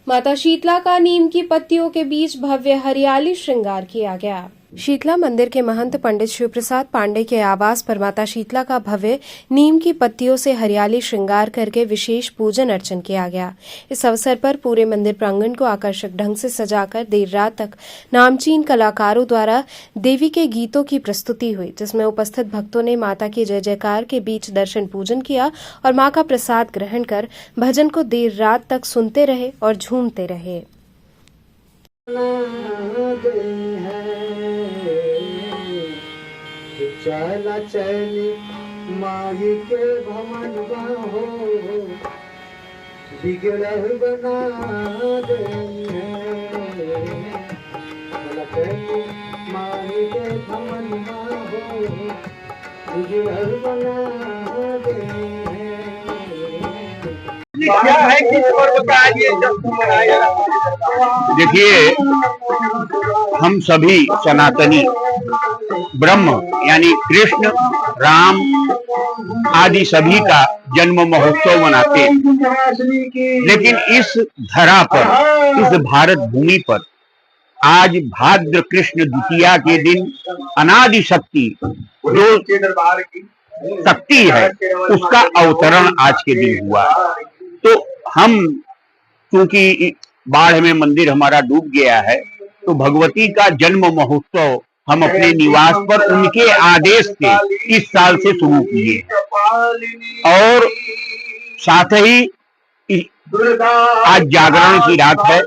माता शीतला का नीम की पत्तियों के बीच भव्य हरियाली श्रृंगार किया गया। शीतला मंदिर के महंत पंडित शिव प्रसाद पांडे के आवास पर माता शीतला का भव्य नीम की पत्तियों से हरियाली श्रृंगार करके विशेष पूजन अर्चन किया गया। इस अवसर पर पूरे मंदिर प्रांगण को आकर्षक ढंग से सजाकर देर रात तक नामचीन कलाकारों द्वारा देवी के गीतों की प्रस्तुति हुई, जिसमें उपस्थित भक्तों ने माता की जय जयकार के बीच दर्शन पूजन किया और मां का प्रसाद ग्रहण कर भजन को देर रात तक सुनते रहे और झूमते रहे। चला चली माही के भवन हो, बिगड़ल बना दे चला चली माही के भवन हो, बिगड़ल बना दे। क्या है कि देखिए, हम सभी सनातनी ब्रह्म यानी कृष्ण, राम आदि सभी का जन्म महोत्सव मनाते हैं, लेकिन इस धरा पर, इस भारत भूमि पर आज भाद्र कृष्ण द्वितीया के दिन अनादि शक्ति जो शक्ति है उसका अवतरण आज के दिन हुआ। तो हम चूंकि बाढ़ में मंदिर हमारा डूब गया है, तो भगवती का जन्म महोत्सव हम अपने निवास पर उनके आदेश से इस साल से शुरू किए और साथ ही आज जागरण की रात है।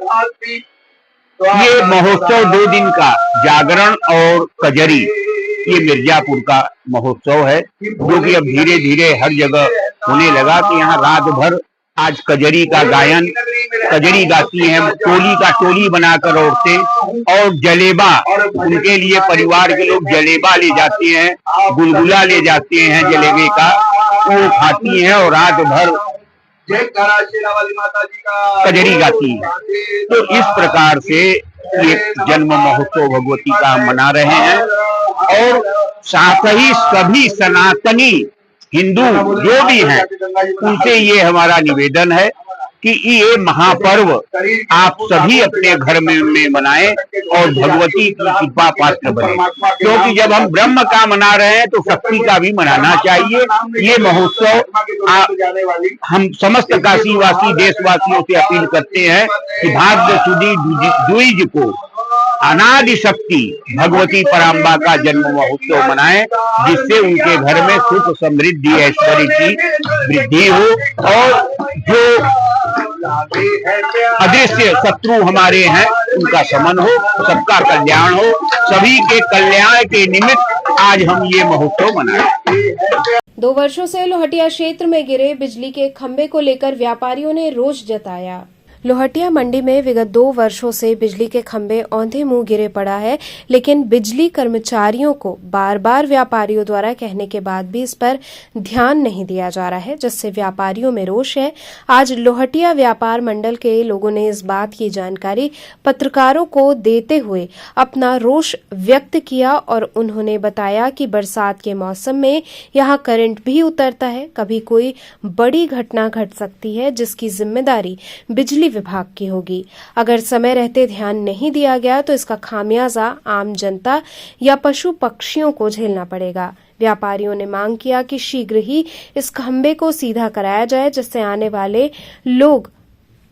ये महोत्सव 2 दिन का जागरण और कजरी, ये मिर्जापुर का महोत्सव है, जो कि अब धीरे धीरे हर जगह होने लगा कि यहाँ रात भर आज कजरी का गायन, कजरी गाती हैं, टोली का टोली बनाकर औरतें, और जलेबा, उनके लिए परिवार के लोग जलेबा ले जाते हैं, गुलगुला ले जाते हैं जलेबे का, वो खाती हैं और रात भर कजरी गाती है। तो इस प्रकार से एक जन्म महोत्सव भगवती का हम मना रहे हैं और साथ ही सभी सनातनी हिंदू जो भी हैं उनसे ये हमारा निवेदन है कि ये महापर्व आप सभी अपने घर में मनाएं और भगवती की कृपा पात्र बने, क्योंकि जब हम ब्रह्म का मना रहे हैं तो शक्ति का भी मनाना चाहिए। ये महोत्सव हम समस्त काशीवासी देशवासियों से अपील करते हैं कि भाद्र सुदी द्विज को अनादि शक्ति भगवती पराम्बा का जन्म महोत्सव मनाएं, जिससे उनके घर में सुख समृद्धि ऐश्वर्य की वृद्धि हो और जो अदृश्य शत्रु हमारे हैं उनका शमन हो, सबका कल्याण हो। सभी के कल्याण के निमित्त आज हम ये महोत्सव मनाएं। 2 वर्षों से लोहटिया क्षेत्र में गिरे बिजली के खंभे को लेकर व्यापारियों ने रोष जताया। लोहटिया मंडी में विगत 2 वर्षों से बिजली के खंभे औंधे मुंह गिरे पड़ा है, लेकिन बिजली कर्मचारियों को बार बार व्यापारियों द्वारा कहने के बाद भी इस पर ध्यान नहीं दिया जा रहा है, जिससे व्यापारियों में रोष है। आज लोहटिया व्यापार मंडल के लोगों ने इस बात की जानकारी पत्रकारों को देते हुए अपना रोष व्यक्त किया और उन्होंने बताया कि बरसात के मौसम में यहाँ करंट भी उतरता है, कभी कोई बड़ी घटना घट सकती है जिसकी जिम्मेदारी बिजली विभाग की होगी। अगर समय रहते ध्यान नहीं दिया गया तो इसका खामियाजा आम जनता या पशु पक्षियों को झेलना पड़ेगा। व्यापारियों ने मांग किया कि शीघ्र ही इस खंभे को सीधा कराया जाए, जिससे आने वाले लोग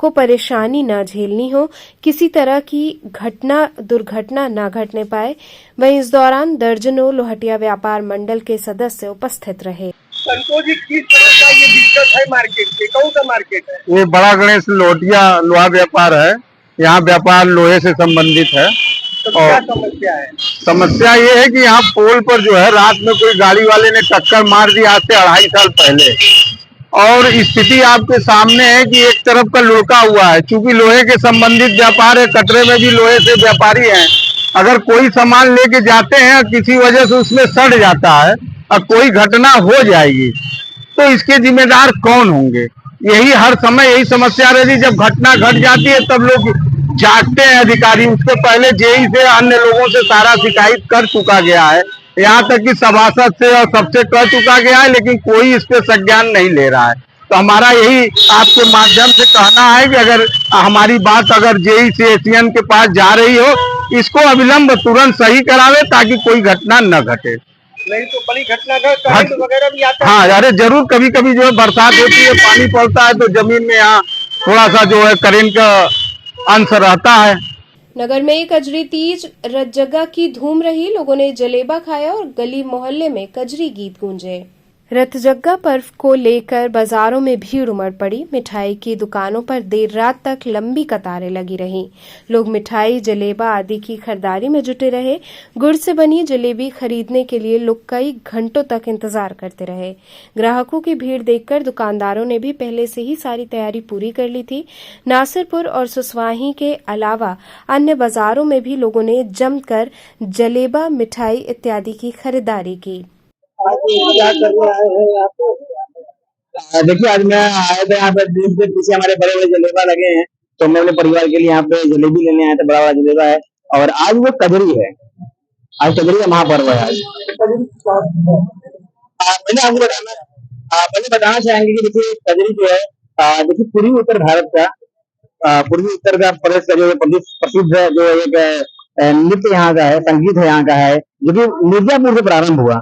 को परेशानी न झेलनी हो, किसी तरह की दुर्घटना न घटने पाए। वहीं इस दौरान दर्जनों लोहटिया व्यापार मंडल के सदस्य उपस्थित रहे। संतोष जी, किस तरह का ये दिक्कत है मार्केट के? कौन सा मार्केट है? ये बड़ा गणेश लोहटिया लोहा व्यापार है। यहाँ व्यापार लोहे से संबंधित है। और समस्या है? समस्या ये है कि यहाँ पोल पर जो है रात में कोई गाड़ी वाले ने टक्कर मार दी आज से 2.5 साल पहले। और स्थिति आपके सामने है कि एक तरफ का लुढ़का हुआ है, क्योंकि लोहे के संबंधित व्यापार है, कटरे में भी लोहे से व्यापारी हैं। अगर कोई सामान लेके जाते हैं और किसी वजह से उसमें सड़ जाता है और कोई घटना हो जाएगी तो इसके जिम्मेदार कौन होंगे? यही हर समय यही समस्या रहती। जब घटना घट जाती है तब लोग जागते हैं अधिकारी। उससे पहले जेई से अन्य लोगों से सारा शिकायत कर चुका गया है, यहाँ तक कि सभासद से और सबसे कह चुका गया है, लेकिन कोई इस पे संज्ञान नहीं ले रहा है। तो हमारा यही आपके माध्यम से कहना है कि अगर हमारी बात अगर जेई से एसीएन के पास जा रही हो, इसको अविलंब तुरंत सही करावे ताकि कोई घटना न घटे। नहीं तो बड़ी घटना का करंट वगैरह भी आता है। हाँ, अरे जरूर कभी कभी जो है बरसात होती है, पानी पड़ता है तो जमीन में यहाँ थोड़ा सा जो है करंट का अंश रहता है। नगर में कजरी तीज रथ जगह की धूम रही। लोगों ने जलेबा खाया और गली मोहल्ले में कजरी गीत गूंजे। रथ जग्गा पर्व को लेकर बाजारों में भीड़ उमड़ पड़ी। मिठाई की दुकानों पर देर रात तक लंबी कतारें लगी रहीं। लोग मिठाई, जलेबा आदि की खरीदारी में जुटे रहे। गुड़ से बनी जलेबी खरीदने के लिए लोग कई घंटों तक इंतजार करते रहे। ग्राहकों की भीड़ देखकर दुकानदारों ने भी पहले से ही सारी तैयारी पूरी कर ली थी। नासिरपुर और सुसवाही के अलावा अन्य बाजारों में भी लोगों ने जमकर जलेबा, मिठाई इत्यादि की खरीदारी की। क्या करने आए हैं आप? देखिए, आज मैं आया था यहाँ पे, दिन के पीछे हमारे बड़े बड़े जलेबा लगे हैं, तो मैं अपने परिवार के लिए यहाँ पे जलेबी लेने आया था। बड़ा बड़ा जलेबा है और आज वो कजरी है। आज कजरी का महापर्व है। आज मैंने बताना चाहेंगे कि देखिए कजरी जो है, देखिए पूर्वी उत्तर भारत का, पूर्वी उत्तर का प्रदेश का जो प्रसिद्ध जो एक नृत्य यहाँ का है, संगीत है यहाँ का है, जो कि मिर्जापुर से प्रारंभ हुआ।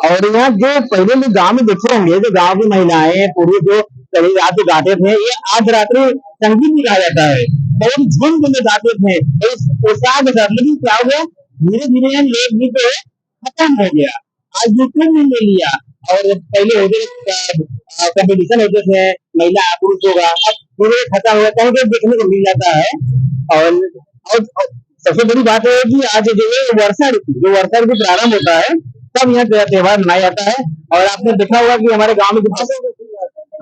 और यहाँ जो पहले लोग गाँव में देखे होंगे, जो गाँव की महिलाएं पूरी जो कभी रात को गाते थे, ये आज रात्रि संगीत भी गाया जाता है और झुंड में गाते थे उत्साह के साथ। लेकिन क्या हो गया, धीरे धीरे लोकगीत जो है खत्म हो गया। आज यूट्यूब ने ले लिया और पहले होते कंपटीशन होते थे महिला पुरुष होगा, अब पूरे खत्म हो जाता है, देखने को मिल जाता है। और सबसे बड़ी बात है कि आज जो है वर्षा ऋतु प्रारंभ होता है तब यहाँ त्योहार मनाया जाता है। और आपने देखा होगा कि हमारे गांव में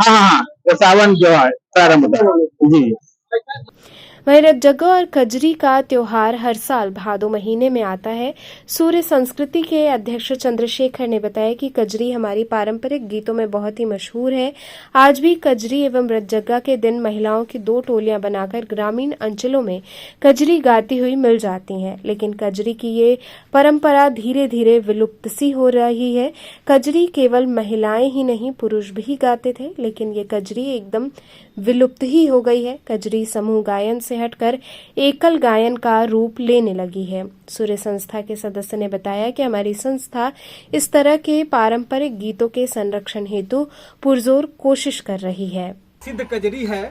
हाँ, वो सावन जो है प्रारंभ होता है जी। वहीं रथ जग्गा और कजरी का त्योहार हर साल भादो महीने में आता है। सूर्य संस्कृति के अध्यक्ष चंद्रशेखर ने बताया कि कजरी हमारी पारंपरिक गीतों में बहुत ही मशहूर है। आज भी कजरी एवं रथ जग्गा के दिन महिलाओं की 2 टोलियां बनाकर ग्रामीण अंचलों में कजरी गाती हुई मिल जाती हैं, लेकिन कजरी की ये परंपरा धीरे धीरे विलुप्त सी हो रही है। कजरी केवल महिलाएं ही नहीं, पुरुष भी गाते थे, लेकिन ये कजरी एकदम विलुप्त ही हो गई है। कजरी समूह गायन से हटकर एकल गायन का रूप लेने लगी है। सूर्य संस्था के सदस्य ने बताया कि हमारी संस्था इस तरह के पारंपरिक गीतों के संरक्षण हेतु पुरजोर कोशिश कर रही है। सिद्ध कजरी है,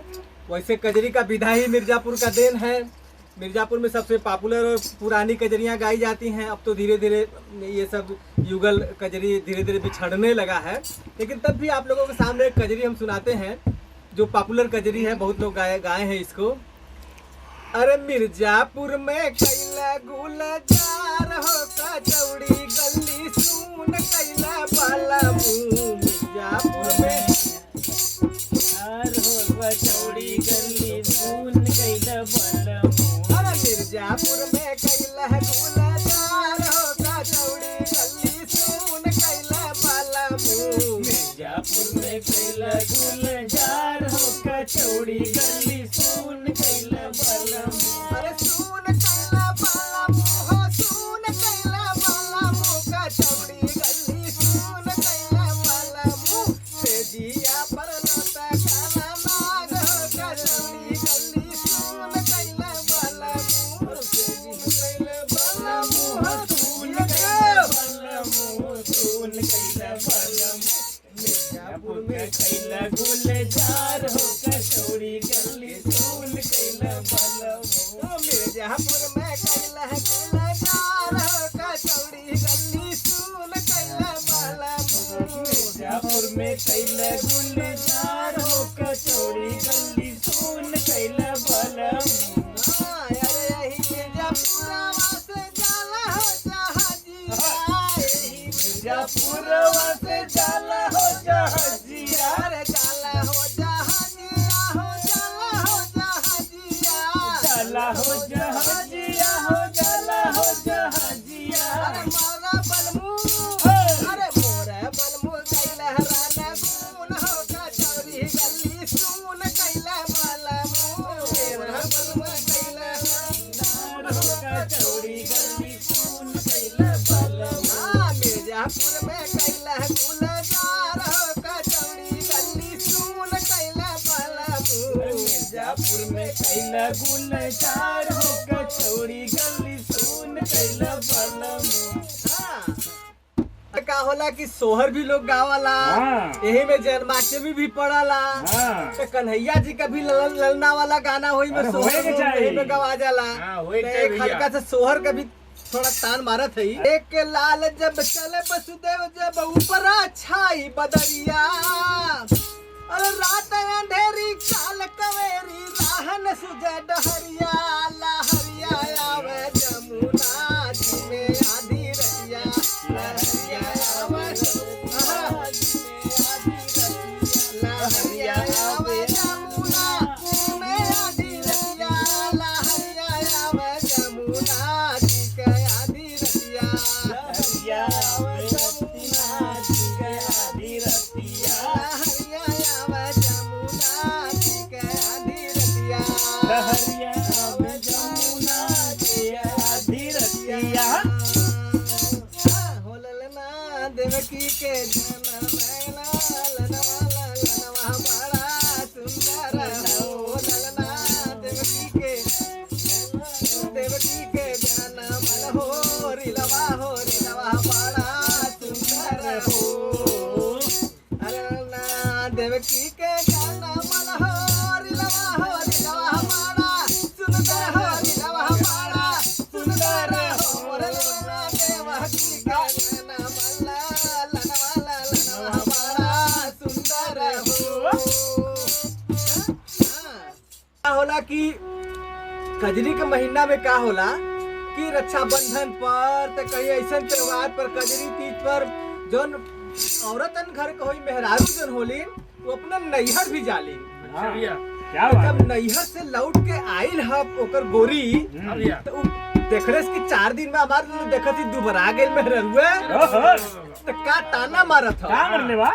वैसे कजरी का विधा ही मिर्जापुर का देन है। मिर्जापुर में सबसे पॉपुलर और पुरानी कजरियां गाई जाती हैं। अब तो धीरे धीरे ये सब युगल कजरी धीरे धीरे बिछड़ने लगा है, लेकिन तब भी आप लोगों के सामने एक कजरी हम सुनाते हैं जो पॉपुलर कजरी है, बहुत लोग गाए हैं इसको। अरे मिर्जापुर में कैला गुलजार हो कचौड़ी गली सुन कैला बाला मुंह। मिर्जापुर में हो कचौड़ी गली सुन कैला बाला मुंह। अरे मिर्जापुर में कैला गुलजार हो कचौड़ी गली सुन कैला बाला मुंह। मिर्जापुर में कैला गुलजार हो कचौड़ी गली सुन कैला बाला मुंह। अरे सुन कैला बाला मुंह, सुन कैला बाला मुंह, कचौड़ी गली सुन कैला बाला मुंह। तेजिया पर लोटा खाना मांग हो कचौड़ी गली सुन कैला बाला मुंह। सुन कैला बाला मुंह, सुन कैला बाला मुंह, सुन कैला बाला मुंह। मिर्जापुर में कैला गुलजार हो कचौड़ी गली सुन कैला बाला मुंह। मिर्जापुर में कैला गुलजार हो कचौड़ी गली सुन कैला बाला मुंह। मिर्जापुर में कैला गुलजार हो कचौड़ी गली सुन कैला बाला मुंह। पुरवा से जाला हो जहाजिया रे जाला हो जहाजिया हो जाला हो जहाजिया जाला हो जहाजिया हो जाला हो जहाजिया अरे मोरा बलमू अरे मोरा बलमू कैला हराना गुन हो कचौरी गली सुन कैला बलमू मोरा बलमू कैला हराना हो कचौरी गली सुन कैला बलमू मिर्जापुर में कैला गुलजार हो कचौड़ी गली सुन कैला बलमू मिर्जापुर में कैला गुलजार हो कचौड़ी गली सुन कैला बलमू। का होला कि सोहर भी लोग गावाला यही में जन्माष्टमी भी पड़ाला तो कन्हैया जी का भी ललना वाला गाना होई में सोहर में गवा जाला एक हल्का सा सोहर का भी थोड़ा तान मारत है। एक लाल जब चले वसुदेव जब ऊपर छाई बदरिया और रात अंधेरी काल कवेरी राहन सुजे डहरिया लहरिया आवे जमुना जी में आधी रतिया लहरिया आवे जमुना जी में आधी रतिया लहरिया आवे जमुना जी में आधी रतिया लहरिया आवे जमुना जी के आधी रतिया लहरिया आवे जमुना जी के आधी रतिया लहरिया आवे जमुना जी के आधी रतिया लहरिया आवे जमुना जी के आधी रतिया हो ललना देवकी के जनम मैना लनवा लनवा बड़ा सुंदर हो ललना देवकी के जनम हो रिलवा बड़ा सुंदर हो ललना देवकी के जनम हो रिलवा बड़ा सुंदर हो रिलवा बड़ा सुंदर हो ललना देवकी के जनम लनवा बड़ा सुंदर हो। होला कि कजरी के महीना में का होला कि रक्षाबंधन पर तो कहीं ऐसा त्योहार पर कजरी तीज पर जोन औरतन घर के होई मेहरारू जोन होली वो अपना नैहर भी जाली जब नैहर से लौट के आइल ह ओकर गोरी तो देखले कि 4 दिन में हमार देखत ही दुबरा गेल मेहरारुए तो का ताना मारत ह का मरले बा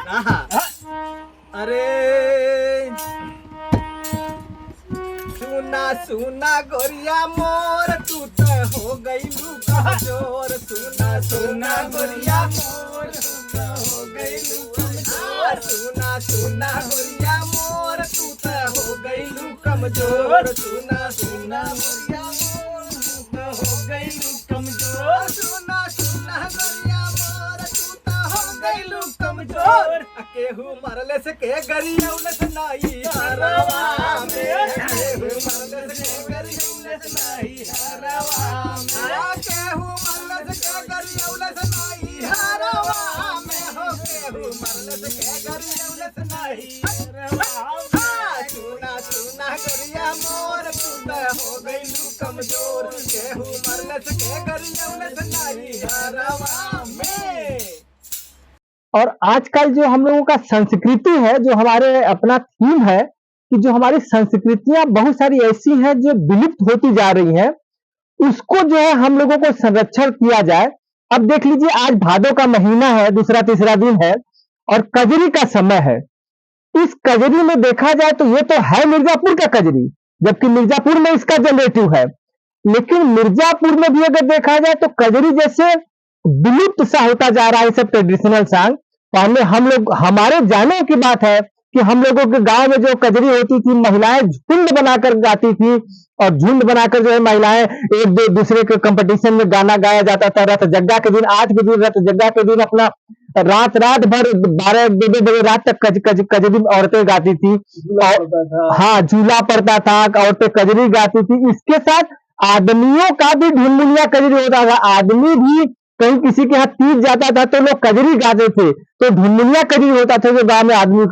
अरे सुना सुना गोरिया मोर तू तो हो गईलू कमजोर सुना सुना गोरिया मोर तू तो हो गईलू कमजोर सुना सुना गोरिया मोर तू तो हो गईलू कमजोर सुना सुना गोरिया मोर तू तो हो गईलू कमजोर सुना सुना गोरिया मोर तू तो हो गईलू कमजोर केहू मरले से के गरियौले से नाई हरवा में केहू मरले से के गरियौले से नाई हरवा में केहू मरले से के गरियौले से नाई हरवा में हो केहू मरले से के गरियौले से नाई हरवा सुना सुना गरिया मोर तू तो हो गईलू कमजोर केहू मरले से के गरियौले से नाई हरवा में। और आजकल जो हम लोगों का संस्कृति है जो हमारे अपना थीम है कि जो हमारी संस्कृतियां बहुत सारी ऐसी हैं जो विलुप्त होती जा रही हैं उसको जो है हम लोगों को संरक्षण किया जाए। अब देख लीजिए आज भादों का महीना है दूसरा तीसरा दिन है और कजरी का समय है। इस कजरी में देखा जाए तो ये तो है मिर्जापुर का कजरी जबकि मिर्जापुर में इसका जनरेटिव है लेकिन मिर्जापुर में भी अगर देखा जाए तो कजरी जैसे विलुप्त सा होता जा रहा है सब ट्रेडिशनल सॉन्ग। पहले हम लोग हमारे जाने की बात है कि हम लोगों के गांव में जो कजरी होती थी महिलाएं झुंड बनाकर गाती थी और झुंड बनाकर जो है महिलाएं एक दूसरे के कंपटीशन में गाना गाया जाता था। रथ जग्गा के दिन आज के दिन रथ जग्गा के दिन अपना रात भर 12 बजे रात तक कजरी औरतें गाती थी। हाँ झूला पड़ता था औरतें कजरी गाती थी। इसके साथ आदमियों का भी ढुनमुनिया कजरी होता था। आदमी भी कहीं किसी के यहाँ तीज जाता था तो लोग कजरी गाते थे तो ढुनमुनिया कजरी होता था जो गांव में आदमी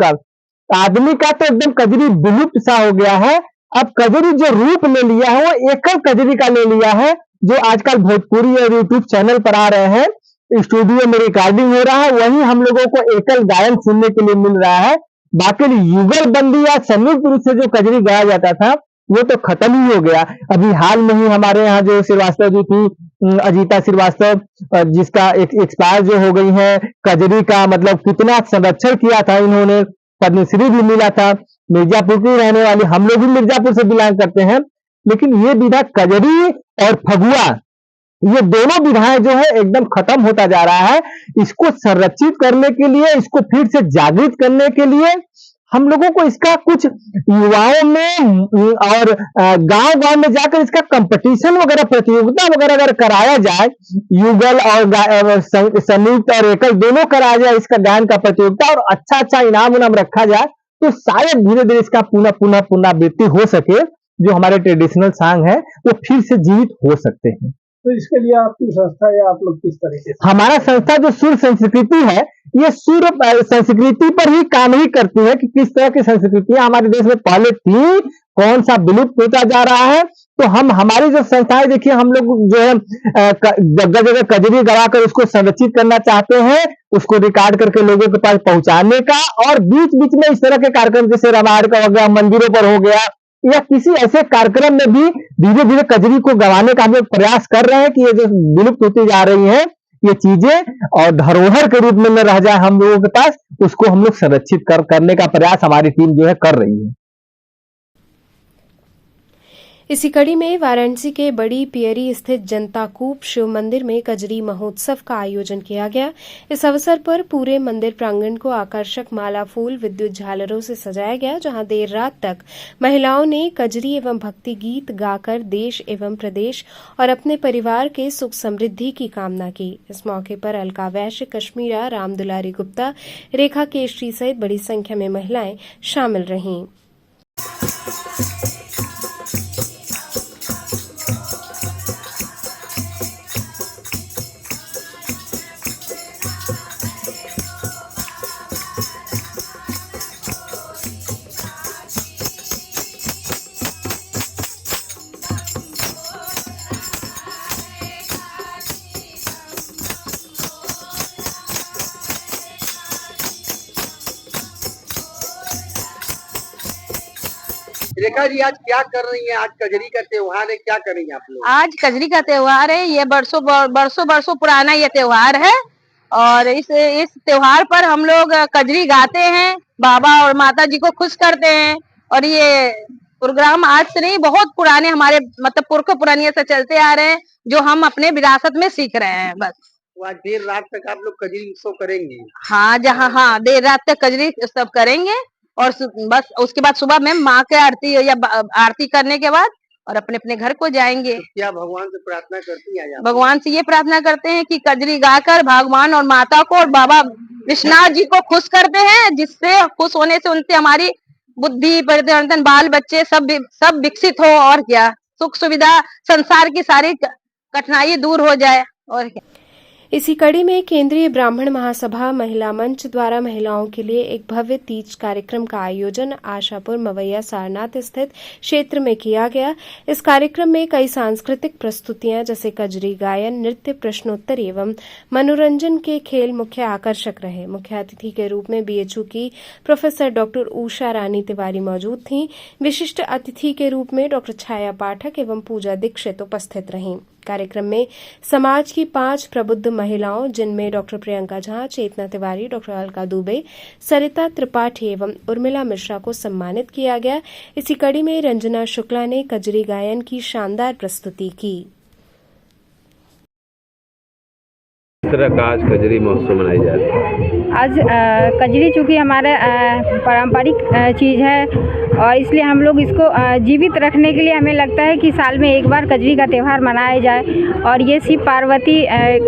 का तो एकदम कजरी विलुप्त सा हो गया है। अब कजरी जो रूप ले लिया है वो एकल कजरी का ले लिया है जो आजकल भोजपुरी और यूट्यूब चैनल पर आ रहे हैं। स्टूडियो में रिकॉर्डिंग हो रहा है, वहीं हम लोगों को एकल गायन सुनने के लिए मिल रहा है। बाकी युगल बंदी या संयुक्त रूप से जो कजरी गाया जाता था वो तो खत्म ही हो गया। अभी हाल में ही हमारे यहाँ जो श्रीवास्तव जी थी, अजीता श्रीवास्तव, जिसका एक्सपायर जो हो गई है, कजरी का मतलब कितना संरक्षण किया था इन्होंने, पद्मश्री भी मिला था। मिर्जापुर की रहने वाली, हम लोग भी मिर्जापुर से बिलोंग करते हैं, लेकिन ये विधा कजरी और फगुआ, ये दोनों विधाएं जो है एकदम खत्म होता जा रहा है। इसको संरक्षित करने के लिए, इसको फिर से जागृत करने के लिए हम लोगों को इसका कुछ युवाओं में और गांव-गांव में जाकर इसका कंपटीशन वगैरह, प्रतियोगिता वगैरह अगर कराया जाए, युगल और संयुक्त और एकल दोनों कराया जाए इसका गायन का प्रतियोगिता, और अच्छा इनाम रखा जाए, तो शायद धीरे धीरे इसका पुनरावृत्ति हो सके। जो हमारे ट्रेडिशनल सॉन्ग है वो फिर से जीवित हो सकते हैं। तो इसके लिए आपकी संस्था या आप लोग किस तरीके से? हमारा संस्था जो सुर संस्कृति है, ये सुर संस्कृति पर ही काम ही करती है कि किस तरह की संस्कृतियां हमारे देश में पहले थी, कौन सा विलुप्त होता जा रहा है। तो हमारी जो संस्थाएं, देखिए हम लोग जो है जगह जगह कजरी गवाकर उसको संरक्षित करना चाहते हैं, उसको रिकॉर्ड करके लोगों के पास पहुंचाने का, और बीच बीच में इस तरह के कार्यक्रम जैसे रामायण का हो गया, मंदिरों पर हो गया, या किसी ऐसे कार्यक्रम में भी धीरे धीरे कजरी को गवाने का हम लोग प्रयास कर रहे हैं कि ये जो विलुप्त होती जा रही है ये चीजें और धरोहर के रूप में न रह जाए हम लोगों के पास, उसको हम लोग संरक्षित करने का प्रयास हमारी टीम जो है कर रही है। इसी कड़ी में वाराणसी के बड़ी पियरी स्थित जनता कूप शिव मंदिर में कजरी महोत्सव का आयोजन किया गया। इस अवसर पर पूरे मंदिर प्रांगण को आकर्षक माला फूल, विद्युत झालरों से सजाया गया, जहां देर रात तक महिलाओं ने कजरी एवं भक्ति गीत गाकर देश एवं प्रदेश और अपने परिवार के सुख समृद्धि की कामना की। इस मौके पर अलका वैश्य, कश्मीरा, राम दुलारी गुप्ता, रेखा केशरी सहित बड़ी संख्या में महिलाएं शामिल रहीं। रेखा जी, आज क्या कर रही हैं? आज कजरी का त्योहार है, क्या कर रही हैं आप लोग? आज कजरी का त्योहार है, ये बरसों पुराना ये त्योहार है, और इस त्योहार पर हम लोग कजरी गाते हैं, बाबा और माता जी को खुश करते हैं। और ये प्रोग्राम आज से नहीं, बहुत पुराने हमारे मतलब पुरखों पुरानियों से चलते आ रहे हैं, जो हम अपने विरासत में सीख रहे हैं। बस आज देर रात तक आप लोग कजरी उत्सव करेंगे? हाँ, देर रात तक कजरी उत्सव करेंगे, और बस उसके बाद सुबह में माँ के आरती या आरती करने के बाद और अपने अपने घर को जाएंगे। तो क्या भगवान से प्रार्थना करती हैं? भगवान से ये प्रार्थना करते हैं कि कजरी गाकर भगवान और माता को और बाबा विश्वनाथ जी को खुश करते हैं, जिससे खुश होने से उनसे हमारी बुद्धि, परिवर्तन, बाल बच्चे सब विकसित हो, और क्या सुख सुविधा, संसार की सारी कठिनाई दूर हो जाए, और क्या। इसी कड़ी में केंद्रीय ब्राह्मण महासभा महिला मंच द्वारा महिलाओं के लिए एक भव्य तीज कार्यक्रम का आयोजन आशापुर मवैया सारनाथ स्थित क्षेत्र में किया गया। इस कार्यक्रम में कई सांस्कृतिक प्रस्तुतियां जैसे कजरी गायन, नृत्य, प्रश्नोत्तर एवं मनोरंजन के खेल मुख्य आकर्षक रहे। मुख्य अतिथि के रूप में बीएचयू की प्रोफेसर डॉक्टर उषा रानी तिवारी मौजूद थीं। विशिष्ट अतिथि के रूप में डॉक्टर छाया पाठक एवं पूजा दीक्षित उपस्थित रहीं। कार्यक्रम में समाज की 5 प्रबुद्ध महिलाओं, जिनमें डॉक्टर प्रियंका झा, चेतना तिवारी, डॉक्टर अलका दुबे, सरिता त्रिपाठी एवं उर्मिला मिश्रा को सम्मानित किया गया। इसी कड़ी में रंजना शुक्ला ने कजरी गायन की शानदार प्रस्तुति की। किस तरह का आज कजरी महोत्सव मनाई जा रही है? आज कजरी चूँकि हमारा पारंपरिक चीज़ है, और इसलिए हम लोग इसको जीवित रखने के लिए हमें लगता है कि साल में एक बार कजरी का त्यौहार मनाया जाए। और ये शिव पार्वती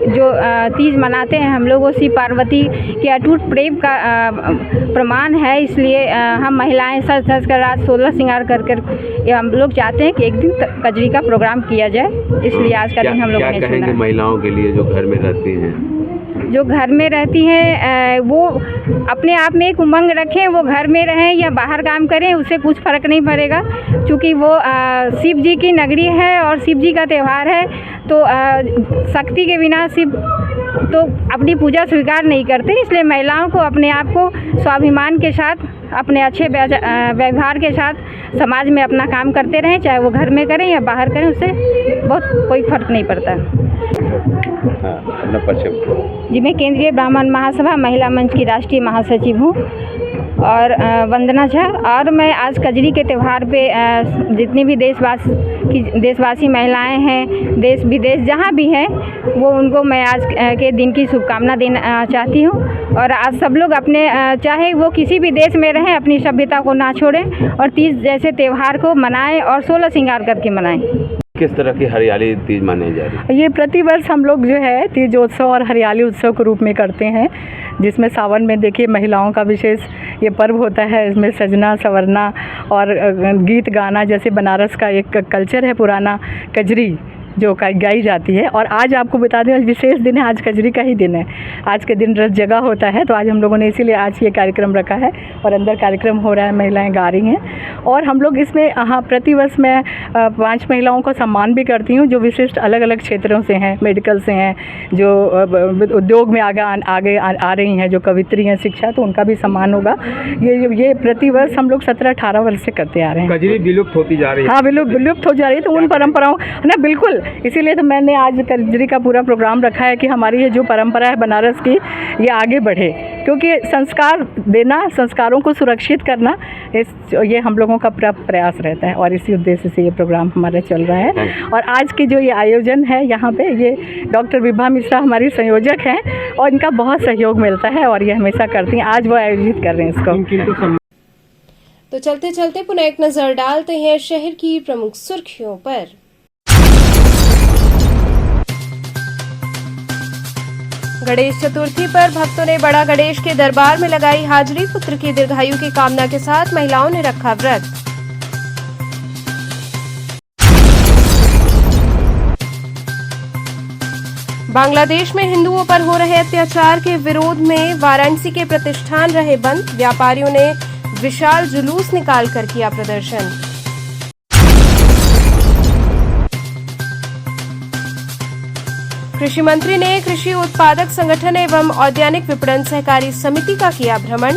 जो तीज मनाते हैं हम लोग, वो शिव पार्वती के अटूट प्रेम का प्रमाण है। इसलिए हम महिलाएं सज धज कर रात 16 श्रृंगार कर हम लोग चाहते हैं कि एक दिन कजरी का प्रोग्राम किया जाए, इसलिए आज का दिन हम लोग ने चुना। महिलाओं के लिए जो घर में रहती हैं जो घर में रहती हैं वो अपने आप में एक उमंग रखें, वो घर में रहें या बाहर काम करें, उससे कुछ फ़र्क नहीं पड़ेगा, क्योंकि वो शिव जी की नगरी है और शिव जी का त्यौहार है। तो शक्ति के बिना शिव तो अपनी पूजा स्वीकार नहीं करते, इसलिए महिलाओं को अपने आप को स्वाभिमान के साथ, अपने अच्छे व्यवहार के साथ समाज में अपना काम करते रहें, चाहे वो घर में करें या बाहर करें, उससे बहुत कोई फ़र्क नहीं पड़ता। अपना परिचय। जी, मैं केंद्रीय ब्राह्मण महासभा महिला मंच की राष्ट्रीय महासचिव हूँ और वंदना झा, और मैं आज कजरी के त्यौहार पे जितनी भी देशवासी महिलाएं हैं, देश विदेश जहाँ भी हैं, वो उनको मैं आज के दिन की शुभकामना देना चाहती हूँ। और आज सब लोग अपने चाहे वो किसी भी देश में रहें, अपनी सभ्यता को ना छोड़ें और तीज जैसे त्यौहार को मनाएं और 16 श्रृंगार करके मनाएं। किस तरह की हरियाली तीज मनाई जा रही है? ये प्रतिवर्ष हम लोग जो है तीजोत्सव और हरियाली उत्सव के रूप में करते हैं, जिसमें सावन में देखिए महिलाओं का विशेष ये पर्व होता है। इसमें सजना संवरना और गीत गाना, जैसे बनारस का एक कल्चर है पुराना, कजरी जो गाई जाती है। और आज आपको बता दें विशेष दिन है, आज कजरी का ही दिन है। आज के दिन रस जगह होता है, तो आज हम लोगों ने इसीलिए आज ये कार्यक्रम रखा है और अंदर कार्यक्रम हो रहा है, महिलाएं गा रही हैं। और हम लोग इसमें प्रतिवर्ष मैं 5 महिलाओं को सम्मान भी करती हूँ, जो विशिष्ट अलग अलग क्षेत्रों से हैं, मेडिकल से हैं, जो उद्योग में आगे आ रही हैं, जो कवित्री हैं, शिक्षा, तो उनका भी सम्मान होगा। ये प्रतिवर्ष हम लोग 17-18 वर्ष से करते आ रहे हैं। कजरी विलुप्त होती जा रही है। हाँ, विलुप्त हो जा रही है, तो उन परंपराओं ना, बिल्कुल, इसीलिए तो मैंने आज कजरी का पूरा प्रोग्राम रखा है कि हमारी ये जो परंपरा है बनारस की, ये आगे बढ़े, क्योंकि संस्कार देना, संस्कारों को सुरक्षित करना, ये हम लोगों का प्रयास रहता है और इसी उद्देश्य से ये प्रोग्राम हमारा चल रहा है। और आज की जो ये आयोजन है यहाँ पे, ये डॉक्टर विभा मिश्रा हमारी संयोजक हैं और इनका बहुत सहयोग मिलता है और ये हमेशा करती हैं। आज वो आयोजित कर रहे हैं इसको। तो चलते चलते पुनः एक नजर डालते हैं शहर की प्रमुख सुर्खियों पर। गणेश चतुर्थी पर भक्तों ने बड़ा गणेश के दरबार में लगाई हाजिरी। पुत्र की दीर्घायु की कामना के साथ महिलाओं ने रखा व्रत। बांग्लादेश में हिंदुओं पर हो रहे अत्याचार के विरोध में वाराणसी के प्रतिष्ठान रहे बंद। व्यापारियों ने विशाल जुलूस निकालकर किया प्रदर्शन। कृषि मंत्री ने कृषि उत्पादक संगठन एवं औद्यानिक विपणन सहकारी समिति का किया भ्रमण।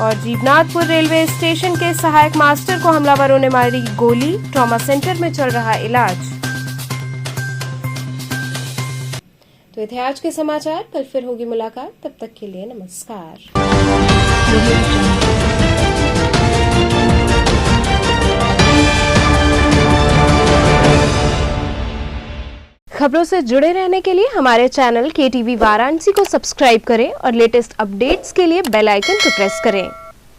और जीवनाथपुर रेलवे स्टेशन के सहायक मास्टर को हमलावरों ने मारी गोली। ट्रॉमा सेंटर में चल रहा इलाज। तो ये थे आज के समाचार। कल फिर होगी मुलाकात, तब तक के लिए नमस्कार। खबरों से जुड़े रहने के लिए हमारे चैनल KTV वाराणसी को सब्सक्राइब करें और लेटेस्ट अपडेट्स के लिए बेल आइकन को प्रेस करें।